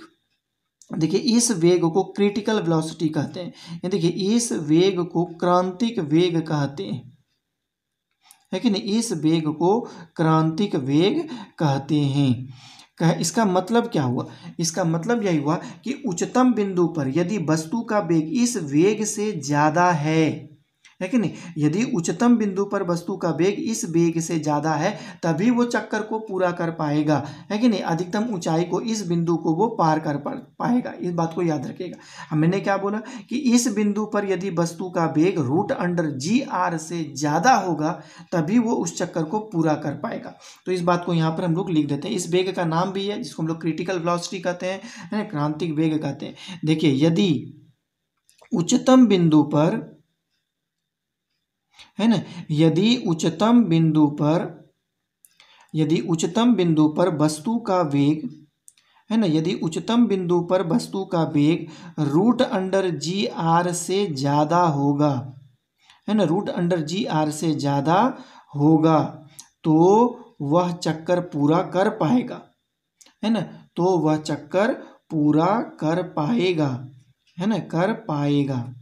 देखिए इस वेग को क्रिटिकल वेलोसिटी कहते हैं, देखिए इस वेग को क्रांतिक वेग कहते हैं, है कि नहीं, इस वेग को क्रांतिक वेग कहते हैं। इसका मतलब क्या हुआ, इसका मतलब यही हुआ कि उच्चतम बिंदु पर यदि वस्तु का वेग इस वेग से ज़्यादा है कि नहीं, यदि उच्चतम बिंदु पर वस्तु का वेग इस वेग से ज़्यादा है तभी वो चक्कर को पूरा कर पाएगा, है कि नहीं, अधिकतम ऊंचाई को, इस बिंदु को वो पार कर पाएगा। इस बात को याद रखिएगा। मैंने क्या बोला कि इस बिंदु पर यदि वस्तु का वेग √gr से ज़्यादा होगा तभी वो उस चक्कर को पूरा कर पाएगा। तो इस बात को यहाँ पर हम लोग लिख देते हैं। इस वेग का नाम भी है जिसको हम लोग क्रिटिकल वेलोसिटी कहते हैं, है, क्रांतिक वेग कहते हैं। देखिए यदि उच्चतम बिंदु पर, है ना, यदि उच्चतम बिंदु पर वस्तु का वेग, है ना, यदि उच्चतम बिंदु पर वस्तु का वेग √gr से ज़्यादा होगा, है ना, √gr से ज़्यादा होगा तो वह चक्कर पूरा कर पाएगा, है ना, तो वह चक्कर पूरा कर पाएगा, है ना, कर पाएगा,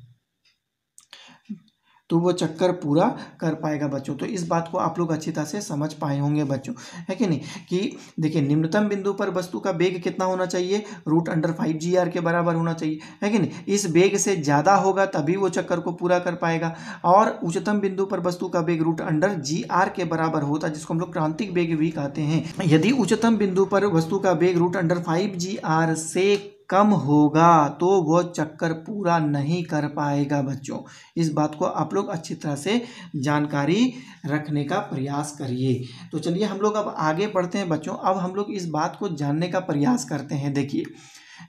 तो वो चक्कर पूरा कर पाएगा बच्चों। तो इस बात को आप लोग अच्छी तरह से समझ पाए होंगे बच्चों, है कि नहीं, कि देखिए निम्नतम बिंदु पर वस्तु का वेग कितना होना चाहिए, √5gr के बराबर होना चाहिए, है कि नहीं, इस वेग से ज़्यादा होगा तभी वो चक्कर को पूरा कर पाएगा। और उच्चतम बिंदु पर वस्तु का वेग √gr के बराबर होता है, जिसको हम लोग क्रांतिक वेग भी कहते हैं। यदि उच्चतम बिंदु पर वस्तु का वेग √5gr से कम होगा तो वो चक्कर पूरा नहीं कर पाएगा बच्चों। इस बात को आप लोग अच्छी तरह से जानकारी रखने का प्रयास करिए। तो चलिए हम लोग अब आगे बढ़ते हैं बच्चों। अब हम लोग इस बात को जानने का प्रयास करते हैं। देखिए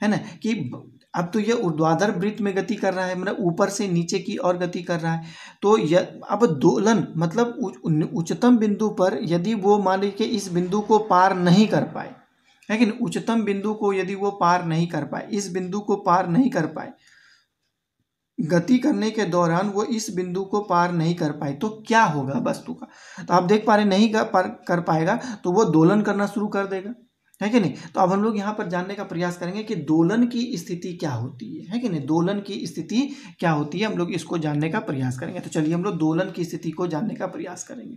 है ना कि अब तो ये ऊर्ध्वाधर वृत्त में गति कर रहा है, मतलब ऊपर से नीचे की ओर गति कर रहा है। तो अब दोलन मतलब उच्चतम बिंदु पर यदि वो मान लीजिए इस बिंदु को पार नहीं कर पाए, लेकिन उच्चतम बिंदु को यदि वो पार नहीं कर पाए, इस बिंदु को पार नहीं कर पाए, गति करने के दौरान वो इस बिंदु को पार नहीं कर पाए, तो क्या होगा वस्तु का? तो आप देख पा रहे नहीं कर पाएगा तो वो दोलन करना शुरू कर देगा, है कि नहीं। तो अब हम लोग यहाँ पर जानने का प्रयास करेंगे कि दोलन की स्थिति क्या होती है कि नहीं, दोलन की स्थिति क्या होती है, हम लोग इसको जानने का प्रयास करेंगे। तो चलिए हम लोग दोलन की स्थिति को जानने का प्रयास करेंगे।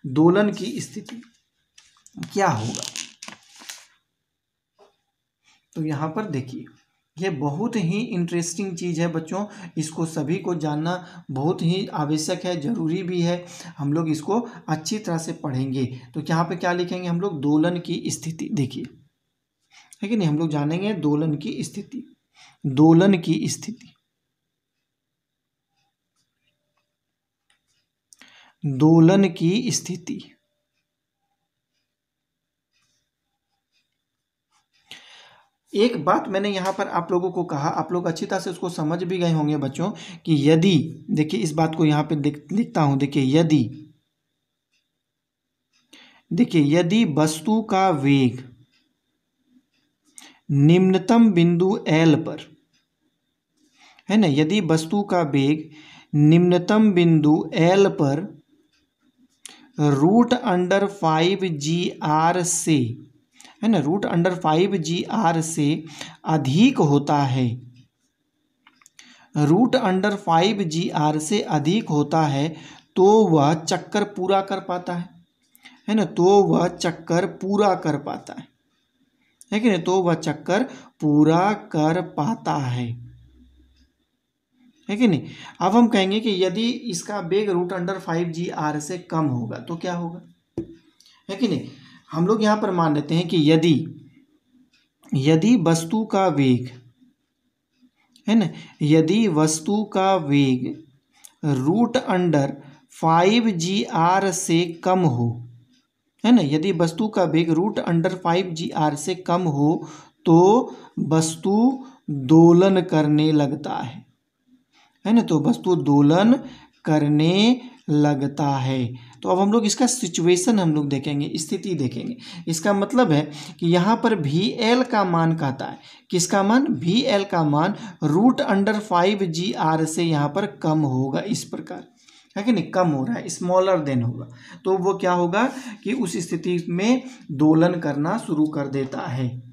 दोलन की स्थिति क्या होगा, तो यहाँ पर देखिए ये बहुत ही इंटरेस्टिंग चीज़ है बच्चों, इसको सभी को जानना बहुत ही आवश्यक है, ज़रूरी भी है। हम लोग इसको अच्छी तरह से पढ़ेंगे। तो यहाँ पे क्या लिखेंगे हम लोग, दोलन की स्थिति। देखिए है कि नहीं, हम लोग जानेंगे दोलन की स्थिति। दोलन की स्थिति, दोलन की स्थिति एक बात मैंने यहाँ पर आप लोगों को कहा, आप लोग अच्छी तरह से उसको समझ भी गए होंगे बच्चों कि यदि, देखिए इस बात को यहाँ पे लिखता हूँ। देखिए यदि वस्तु का वेग निम्नतम बिंदु L पर है ना, यदि वस्तु का वेग निम्नतम बिंदु L पर √5GR से है ना, √5GR से अधिक होता है, √5GR से अधिक होता है तो वह चक्कर पूरा कर पाता है ना, तो वह चक्कर पूरा कर पाता है कि नहीं, तो वह चक्कर पूरा कर पाता है कि नहीं। अब हम कहेंगे कि यदि इसका वेग √5GR से कम होगा तो क्या होगा, है कि नहीं। हम लोग यहाँ पर मान लेते हैं कि यदि वस्तु का वेग है ना, यदि वस्तु का वेग √5GR से कम हो, है ना, यदि वस्तु का वेग √5GR से कम हो तो वस्तु दोलन करने लगता है ना, तो वस्तु दोलन करने लगता है। तो अब हम लोग इसका सिचुएशन हम लोग देखेंगे, स्थिति देखेंगे। इसका मतलब है कि यहाँ पर VL का मान कहता है, किसका मान, VL का मान √5GR से यहाँ पर कम होगा, इस प्रकार है कि नहीं, कम हो रहा है, स्मॉलर देन होगा। तो वो क्या होगा कि उस स्थिति में दोलन करना शुरू कर देता है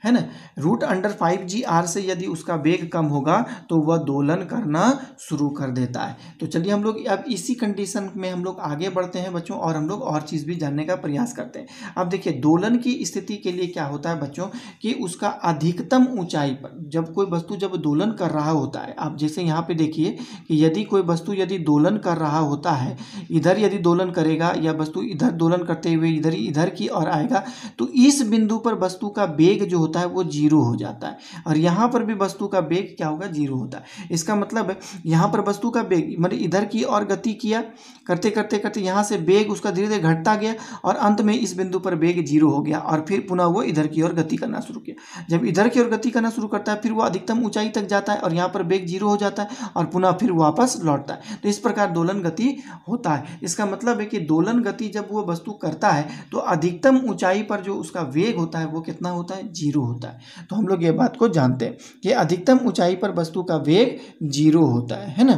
ना। √5GR से यदि उसका वेग कम होगा तो वह दोलन करना शुरू कर देता है। तो चलिए हम लोग अब इसी कंडीशन में हम लोग आगे बढ़ते हैं बच्चों, और हम लोग और चीज़ भी जानने का प्रयास करते हैं। अब देखिए दोलन की स्थिति के लिए क्या होता है बच्चों कि उसका अधिकतम ऊंचाई पर जब कोई वस्तु जब दोलन कर रहा होता है, आप जैसे यहाँ पे देखिए कि यदि कोई वस्तु यदि दोलन कर रहा होता है, इधर यदि दोलन करेगा या वस्तु इधर दोलन करते हुए इधर की ओर आएगा, तो इस बिंदु पर वस्तु का वेग जो है वो 0 हो जाता है, और यहाँ पर भी वस्तु का वेग क्या होगा, 0 होता है। इसका मतलब है यहाँ पर वस्तु का वेग मतलब इधर की ओर गति किया, करते करते करते यहाँ से वेग उसका धीरे धीरे घटता गया और अंत में इस बिंदु पर वेग 0 हो गया, और फिर पुनः वो इधर की ओर गति करना शुरू किया। जब इधर की ओर गति करना शुरू करता है फिर वो अधिकतम ऊंचाई तक जाता है और यहाँ पर वेग 0 हो जाता है और पुनः फिर वापस लौटता है। तो इस प्रकार दोलन गति होता है। इसका मतलब है कि दोलन गति जब वो वस्तु करता है तो अधिकतम ऊंचाई पर जो उसका वेग होता है वो कितना होता है, 0 होता है। तो हम लोग ये बात को जानते हैं कि अधिकतम ऊंचाई पर वस्तु का वेग 0 होता है ना।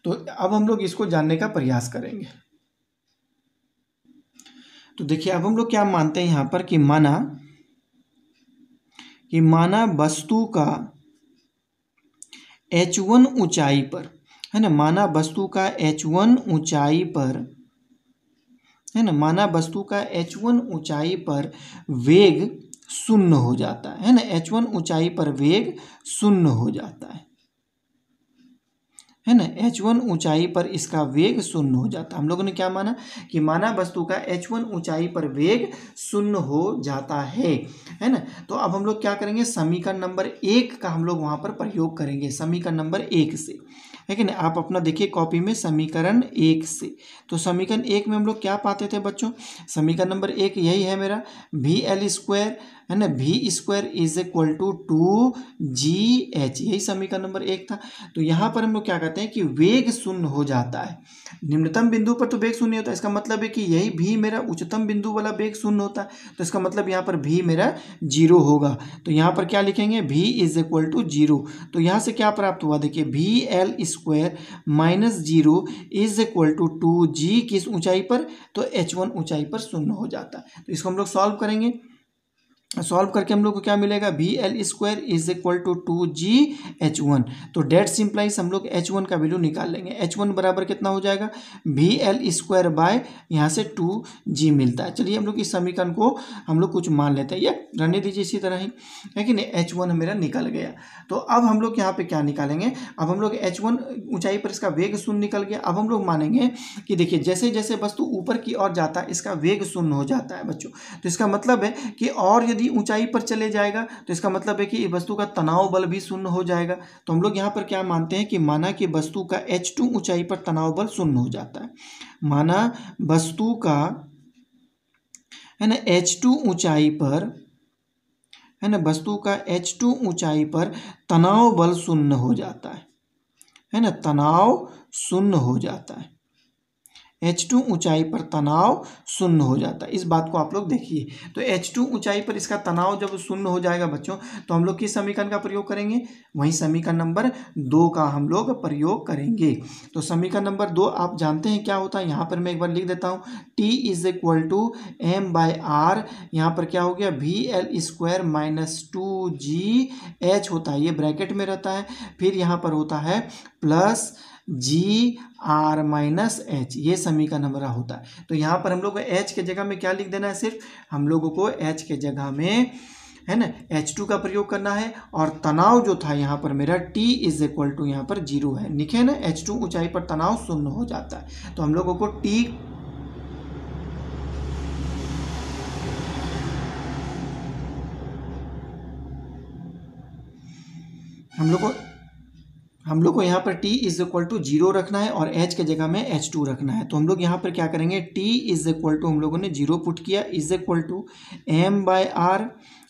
तो अब हम लोग इसको जानने का प्रयास करेंगे। तो देखिए अब हम लोग क्या मानते हैं यहाँ पर कि माना वस्तु का h1 ऊंचाई पर है ना, माना वस्तु का h1 ऊंचाई पर है ना, माना वस्तु का h1 ऊंचाई पर वेग 0 हो जाता है ना, h1 ऊंचाई पर वेग 0 हो जाता है है ना, h1 ऊंचाई पर इसका वेग शून्य हो जाता है। हम लोगों ने क्या माना कि माना वस्तु का h1 ऊंचाई पर वेग शून्य हो जाता है ना। तो अब हम लोग क्या करेंगे, समीकरण नंबर 1 का हम लोग वहां पर प्रयोग करेंगे, समीकरण नंबर 1 से, है कि नहीं। आप अपना देखिए कॉपी में समीकरण 1 से, तो समीकरण 1 में हम लोग क्या पाते थे बच्चों, समीकरण नंबर 1 यही है मेरा, वी एल स्क्वायर, है ना, V square is equal to 2gh, यही समीकरण नंबर 1 था। तो यहाँ पर हम लोग क्या कहते हैं कि वेग शून्य हो जाता है, निम्नतम बिंदु पर तो वेग शून्य होता है, इसका मतलब है कि यही भी मेरा उच्चतम बिंदु वाला वेग शून्य होता है, तो इसका मतलब यहाँ पर भी मेरा 0 होगा। तो यहाँ पर क्या लिखेंगे, v इज इक्वल टू 0। तो यहाँ से क्या प्राप्त हुआ, देखिए V L square minus 0 is equal to 2g किस ऊंचाई पर, तो h1 ऊंचाई पर शून्य हो जाता है। तो इसको हम लोग सॉल्व करेंगे, सॉल्व करके हम लोग को क्या मिलेगा, V L square is equal to 2gh1। तो डेट सिंप्लाइज हम लोग h1 का वैल्यू निकाल लेंगे, h1 बराबर कितना हो जाएगा, वी एल स्क्वायर बाय यहाँ से 2g मिलता है। चलिए हम लोग इस समीकरण को हम लोग कुछ मान लेते हैं, ये रहने दीजिए इसी तरह ही, है कि नहीं, h1 मेरा निकल गया। तो अब हम लोग यहाँ पे क्या निकालेंगे, अब हम लोग h1 ऊंचाई पर इसका वेग शून्य निकल गया। अब हम लोग मानेंगे कि देखिए जैसे जैसे वस्तु ऊपर की ओर जाता है इसका वेग शून्य हो जाता है बच्चों। तो इसका मतलब है कि और यदि ऊंचाई पर चले जाएगा तो इसका मतलब है कि वस्तु का तनाव बल भी शून्य हो जाएगा। तो हम लोग यहाँ पर क्या मानते हैं कि माना कि वस्तु का h2 ऊंचाई पर तनाव बल शून्य हो जाता है, माना वस्तु का, है ना, h2 ऊंचाई पर, है ना, वस्तु का h2 ऊंचाई पर तनाव बल शून्य हो जाता है ना, तनाव शून्य हो जाता है, h2 ऊंचाई पर तनाव शून्य हो जाता है। इस बात को आप लोग देखिए, तो h2 ऊंचाई पर इसका तनाव जब शून्य हो जाएगा बच्चों, तो हम लोग किस समीकरण का प्रयोग करेंगे, वही समीकरण नंबर 2 का हम लोग प्रयोग करेंगे। तो समीकरण नंबर 2 आप जानते हैं क्या होता है, यहाँ पर मैं एक बार लिख देता हूँ, t is equal to M by R, यहाँ पर क्या हो गया, we L square minus 2gh होता है, ये ब्रैकेट में रहता है, फिर यहाँ पर होता है plus G R minus H, ये समीकरण हमारा होता है। तो यहाँ पर हम लोग को एच के जगह में क्या लिख देना है, सिर्फ हम लोगों को एच के जगह में, है ना, h2 का प्रयोग करना है, और तनाव जो था यहाँ पर मेरा t इज इक्वल टू यहाँ पर 0 है, लिखे ना, h2 ऊंचाई पर तनाव शून्य हो जाता है। तो हम लोगों को t, हम लोग को यहाँ पर t इज इक्वल टू 0 रखना है और h के जगह में h2 रखना है। तो हम लोग यहाँ पर क्या करेंगे, t इज इक्वल टू हम लोगों ने 0 पुट किया, is equal to m by R,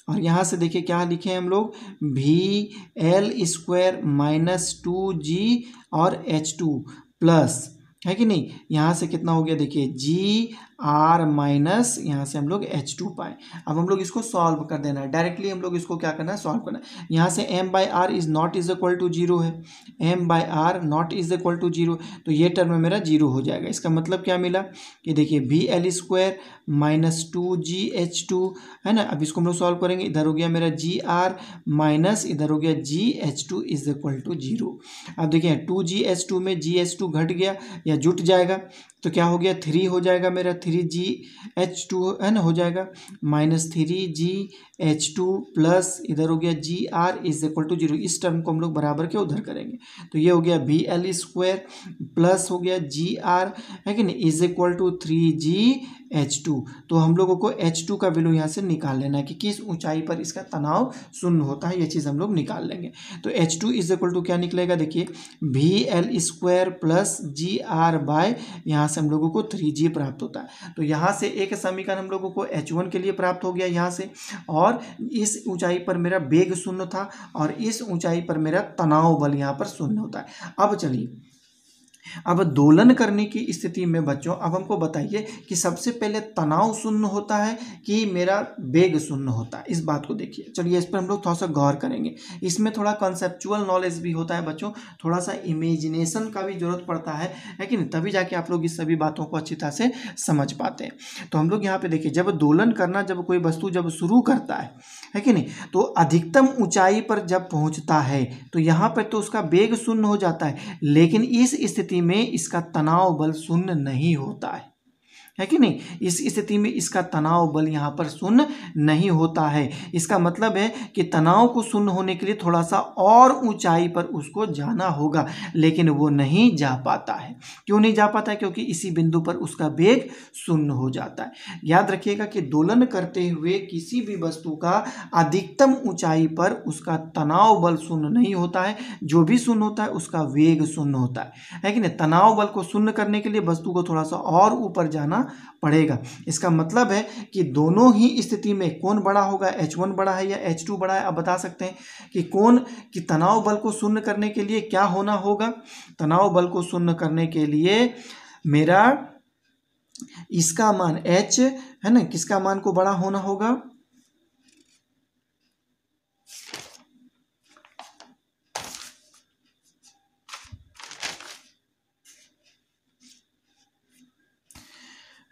और यहाँ से देखिए क्या लिखे हैं हम लोग, we L square minus 2g और h2 प्लस, है कि नहीं, यहाँ से कितना हो गया, देखिए जी आर माइनस, यहाँ से हम लोग h2 पाए। अब हम लोग इसको सॉल्व कर देना है, डायरेक्टली हम लोग इसको क्या करना है, सॉल्व करना है। यहाँ से m by R is not is equal to 0 है, m by R not is equal to 0, तो ये टर्म में मेरा 0 हो जाएगा। इसका मतलब क्या मिला कि देखिए V L square minus 2gh2, है ना। अब इसको हम लोग सॉल्व करेंगे, इधर हो गया मेरा जी आर माइनस, इधर हो गया gh2 इज इक्वल टू 0। अब देखिए 2gh2 में gh2 घट गया या जुट जाएगा, तो क्या हो गया, 3 हो जाएगा मेरा, 3gh2, है ना, हो जाएगा माइनस 3gh2 प्लस, इधर हो गया जी आर इज इक्वल टू 0। इस टर्म को हम लोग बराबर के उधर करेंगे, तो ये हो गया वी एल स्क्वायर प्लस हो गया जी आर, है कि नहीं, इज इक्वल टू 3gh2। तो हम लोगों को h2 का वैल्यू यहाँ से निकाल लेना है कि किस ऊंचाई पर इसका तनाव शून्य होता है, ये चीज़ हम लोग निकाल लेंगे। तो h2 इज इक्वल टू क्या निकलेगा, देखिए V L square plus G R by, यहाँ से हम लोगों को 3g प्राप्त होता है। तो यहाँ से एक समीकरण हम लोगों को h1 के लिए प्राप्त हो गया यहाँ से, और इस ऊंचाई पर मेरा वेग शून्य था और इस ऊंचाई पर मेरा तनाव बल यहाँ पर शून्य होता है। अब चलिए, अब दोलन करने की स्थिति में बच्चों अब हमको बताइए कि सबसे पहले तनाव शून्य होता है कि मेरा वेग शून्य होता है, इस बात को देखिए। चलिए इस पर हम लोग थोड़ा सा गौर करेंगे, इसमें थोड़ा कॉन्सेप्चुअल नॉलेज भी होता है बच्चों, थोड़ा सा इमेजिनेशन का भी जरूरत पड़ता है कि नहीं, तभी जाके आप लोग इस सभी बातों को अच्छी तरह से समझ पाते हैं। तो हम लोग यहाँ पे देखिए, जब दोलन करना, जब कोई वस्तु जब शुरू करता है कि नहीं, तो अधिकतम ऊंचाई पर जब पहुंचता है तो यहाँ पर तो उसका वेग शून्य हो जाता है, लेकिन इस स्थिति में इसका तनाव बल शून्य नहीं होता है, है कि नहीं। इस स्थिति में इसका तनाव बल यहाँ पर शून्य नहीं होता है। इसका मतलब है कि तनाव को शून्य होने के लिए थोड़ा सा और ऊंचाई पर उसको जाना होगा, लेकिन वो नहीं जा पाता है। क्यों नहीं जा पाता है? क्योंकि इसी बिंदु पर उसका वेग शून्य हो जाता है। याद रखिएगा कि दोलन करते हुए किसी भी वस्तु का अधिकतम ऊंचाई पर उसका तनाव बल शून्य नहीं होता है, जो भी शून्य होता है उसका वेग शून्य होता है कि नहीं। तनाव बल को शून्य करने के लिए वस्तु को थोड़ा सा और ऊपर जाना पड़ेगा। इसका मतलब है कि दोनों ही स्थिति में कौन बड़ा होगा, H1 बड़ा है या H2 बड़ा है। आप बता सकते हैं कि तनाव बल को शून्य करने के लिए क्या होना होगा। तनाव बल को शून्य करने के लिए मेरा इसका मान H है ना, किसका मान को बड़ा होना होगा,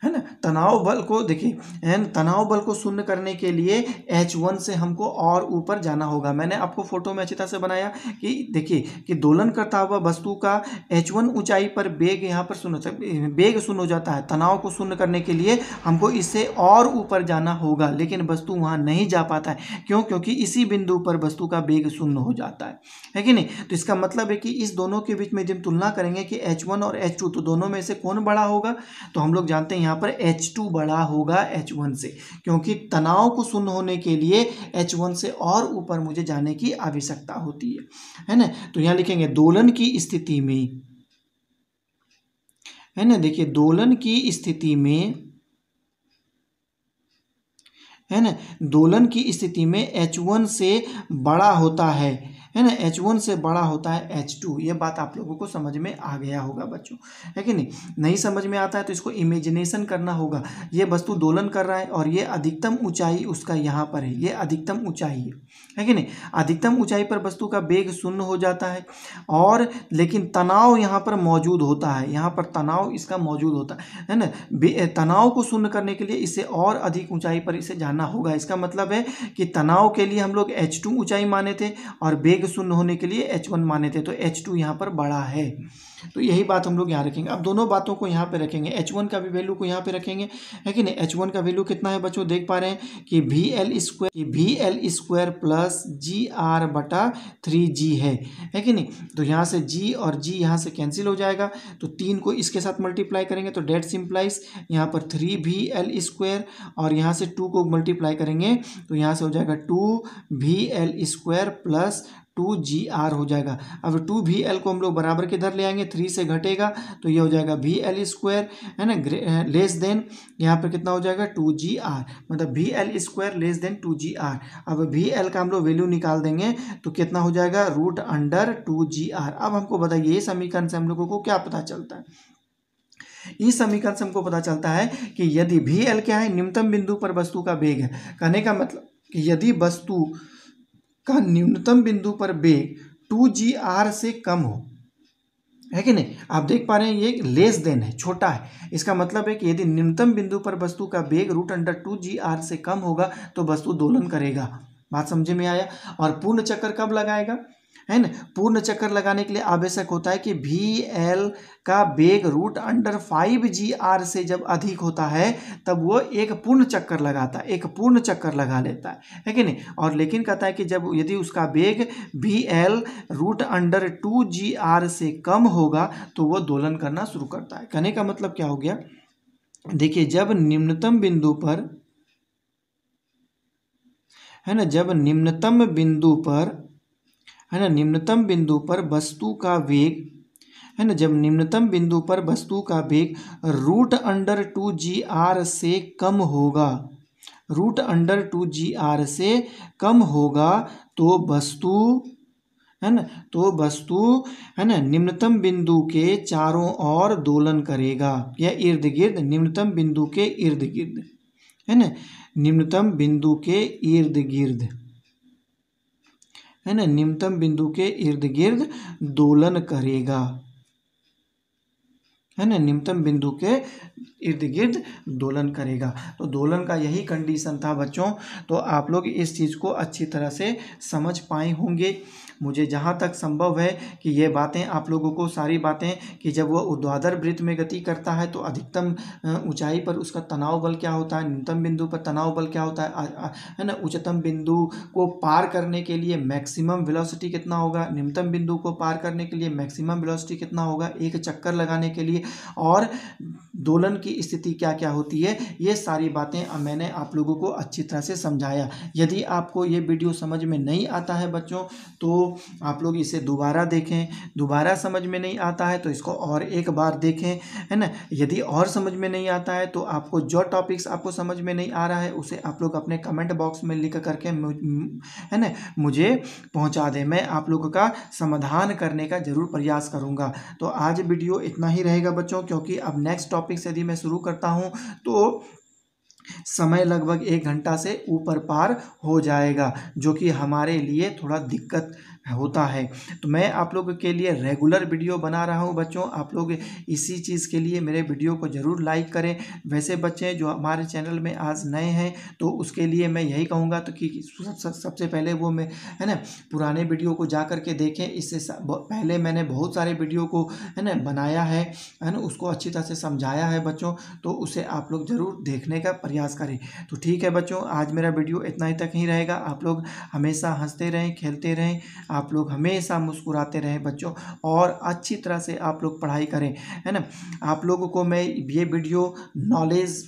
है ना। तनाव बल को देखिए, तनाव बल को शून्य करने के लिए H1 से हमको और ऊपर जाना होगा। मैंने आपको फोटो में अच्छी तरह से बनाया कि देखिए कि दोलन करता हुआ वस्तु का H1 ऊंचाई पर वेग यहाँ पर वेग शून्य हो जाता है। तनाव को शून्य करने के लिए हमको इससे और ऊपर जाना होगा, लेकिन वस्तु वहाँ नहीं जा पाता है। क्यों? क्योंकि इसी बिंदु पर वस्तु का वेग शून्य हो जाता है कि नहीं। तो इसका मतलब है कि इस दोनों के बीच में जब तुलना करेंगे कि H1 और H2, तो दोनों में से कौन बड़ा होगा, तो हम लोग जानते हैं यहाँ पर H2 बड़ा होगा H1 से, क्योंकि तनाव को शून्य होने के लिए H1 से और ऊपर मुझे जाने की आवश्यकता होती है ना। तो यहाँ लिखेंगे दोलन की स्थिति में, है ना। देखिए दोलन की स्थिति में, है ना, दोलन की स्थिति में H1 से बड़ा होता है ना, H1 से बड़ा होता है H2। ये बात आप लोगों को समझ में आ गया होगा बच्चों, है कि नहीं। नहीं समझ में आता है तो इसको इमेजिनेशन करना होगा। ये वस्तु दोलन कर रहा है और ये अधिकतम ऊंचाई उसका यहाँ पर है, ये अधिकतम ऊंचाई है कि नहीं। अधिकतम ऊंचाई पर वस्तु का वेग शून्य हो जाता है, और लेकिन तनाव यहाँ पर मौजूद होता है, यहाँ पर तनाव इसका मौजूद होता है ना। तनाव को शून्य करने के लिए इससे और अधिक ऊंचाई पर इसे जाना होगा। इसका मतलब है कि तनाव के लिए हम लोग H2 ऊंचाई माने थे और वेग शून्य होने के लिए H1 माने थे, तो H2 यहाँ पर बड़ा है। तो यही बात हम लोग यहाँ रखेंगे। अब दोनों बातों को यहाँ पे रखेंगे, H1 का भी वैल्यू को यहाँ पे रखेंगे, है कि नहीं। H1 का वैल्यू कितना है बच्चों, देख पा रहे हैं कि VL स्क्वायर प्लस GR/3G है कि नहीं। तो यहाँ से G और G यहाँ से कैंसिल हो जाएगा, तो 3 को इसके साथ मल्टीप्लाई करेंगे तो डेट सिंप्लाइज यहाँ पर 3VL स्क्वायर, और यहाँ से 2 को मल्टीप्लाई करेंगे तो यहाँ से हो जाएगा 2VL स्क्वायर प्लस 2GR हो जाएगा। अब 2VL को हम लोग बराबर के इधर ले आएंगे, 3 से घटेगा तो ये हो जाएगा VL स्क्वायर, है ना, लेस देन यहाँ पर कितना हो जाएगा 2GR, मतलब VL square less than 2GR। अब VL का हम लोग वैल्यू निकाल देंगे तो कितना हो जाएगा √2GR। अब हमको बताइए ये समीकरण से हम लोगों को क्या पता चलता है। इस समीकरण से हमको पता चलता है कि यदि VL क्या है, न्यूनतम बिंदु पर वस्तु का वेग है। कहने का मतलब कि यदि वस्तु का न्यूनतम बिंदु पर वेग 2GR से कम हो, है कि नहीं। आप देख पा रहे हैं ये लेस देन है, छोटा है। इसका मतलब है कि यदि न्यूनतम बिंदु पर वस्तु का वेग √2GR से कम होगा तो वस्तु दोलन करेगा। बात समझे में आया। और पूर्ण चक्कर कब लगाएगा, है ना। पूर्ण चक्कर लगाने के लिए आवश्यक होता है कि VL का वेग √5GR से जब अधिक होता है तब वो एक पूर्ण चक्कर लगाता है, एक पूर्ण चक्कर लगा लेता है कि नहीं। और लेकिन कहता है कि जब यदि उसका वेग VL √2GR से कम होगा तो वो दोलन करना शुरू करता है। कहने का मतलब क्या हो गया, देखिए जब निम्नतम बिंदु पर, है ना, जब निम्नतम बिंदु पर, है ना, निम्नतम बिंदु पर वस्तु का वेग, है ना, जब निम्नतम बिंदु पर वस्तु का वेग √2GR से कम होगा, √2GR से कम होगा तो वस्तु, है ना, तो वस्तु, है ना, निम्नतम बिंदु के चारों ओर दोलन करेगा या इर्द गिर्द, निम्नतम बिंदु के इर्द गिर्द, है ना, निम्नतम बिंदु के इर्द गिर्द, है ना, निम्नतम बिंदु के इर्द गिर्द दोलन करेगा, है ना, निम्नतम बिंदु के इर्द गिर्द दोलन करेगा। तो दोलन का यही कंडीशन था बच्चों। तो आप लोग इस चीज़ को अच्छी तरह से समझ पाए होंगे। मुझे जहाँ तक संभव है कि ये बातें आप लोगों को सारी बातें कि जब वह ऊर्ध्वाधर वृत्त में गति करता है तो अधिकतम ऊंचाई पर उसका तनाव बल क्या होता है, न्यूनतम बिंदु पर तनाव बल क्या होता है ना, उच्चतम बिंदु को पार करने के लिए मैक्सिमम वेलोसिटी कितना होगा, निम्नतम बिंदु को पार करने के लिए मैक्सिमम वेलोसिटी कितना होगा एक चक्कर लगाने के लिए, और दोलन की स्थिति क्या क्या होती है, ये सारी बातें मैंने आप लोगों को अच्छी तरह से समझाया। यदि आपको ये वीडियो समझ में नहीं आता है बच्चों तो आप लोग इसे दोबारा देखें, दोबारा समझ में नहीं आता है तो इसको और एक बार देखें, है ना। यदि और समझ में नहीं आता है तो आपको जो टॉपिक्स आपको समझ में नहीं आ रहा है उसे आप लोग अपने कमेंट बॉक्स में लिख करके है ना मुझे पहुंचा दें, मैं आप लोगों का समाधान करने का जरूर प्रयास करूंगा। तो आज वीडियो इतना ही रहेगा बच्चों, क्योंकि अब नेक्स्ट टॉपिक से यदि मैं शुरू करता हूं तो समय लगभग 1 घंटा से ऊपर पार हो जाएगा, जो कि हमारे लिए थोड़ा दिक्कत होता है। तो मैं आप लोगों के लिए रेगुलर वीडियो बना रहा हूं बच्चों, आप लोग इसी चीज़ के लिए मेरे वीडियो को ज़रूर लाइक करें। वैसे बच्चे जो हमारे चैनल में आज नए हैं तो उसके लिए मैं यही कहूँगा तो कि सबसे पहले वो मैं है ना पुराने वीडियो को जा कर के देखें। इससे पहले मैंने बहुत सारे वीडियो को है ना बनाया है ना, उसको अच्छी तरह से समझाया है बच्चों, तो उसे आप लोग ज़रूर देखने का प्रयास करें। तो ठीक है बच्चों, आज मेरा वीडियो इतना ही तक ही रहेगा। आप लोग हमेशा हंसते रहें, खेलते रहें, आप लोग हमेशा मुस्कुराते रहें बच्चों, और अच्छी तरह से आप लोग पढ़ाई करें, है ना। आप लोगों को मैं ये वीडियो नॉलेज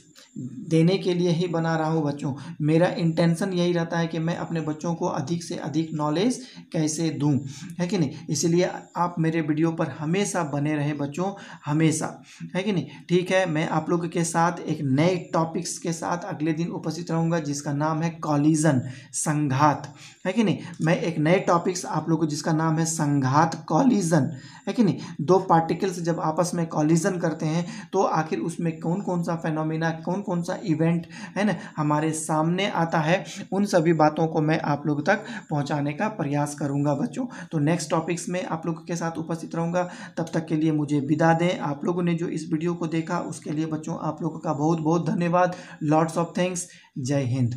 देने के लिए ही बना रहा हूँ बच्चों। मेरा इंटेंशन यही रहता है कि मैं अपने बच्चों को अधिक से अधिक नॉलेज कैसे दूँ, है कि नहीं। इसलिए आप मेरे वीडियो पर हमेशा बने रहें बच्चों, हमेशा, है कि नहीं। ठीक है, मैं आप लोगों के साथ एक नए टॉपिक्स के साथ अगले दिन उपस्थित रहूँगा जिसका नाम है कॉलिजन, संघात, है कि नहीं। मैं एक नए टॉपिक्स आप लोगों को जिसका नाम है संघात, कॉलिजन, है कि नहीं। दो पार्टिकल्स जब आपस में कॉलिजन करते हैं तो आखिर उसमें कौन कौन सा फेनोमेना, कौन कौन सा इवेंट है ना हमारे सामने आता है, उन सभी बातों को मैं आप लोग तक पहुंचाने का प्रयास करूंगा बच्चों। तो नेक्स्ट टॉपिक्स में आप लोगों के साथ उपस्थित रहूंगा। तब तक के लिए मुझे विदा दें। आप लोगों ने जो इस वीडियो को देखा उसके लिए बच्चों आप लोगों का बहुत बहुत धन्यवाद। Lots of thanks. जय हिंद।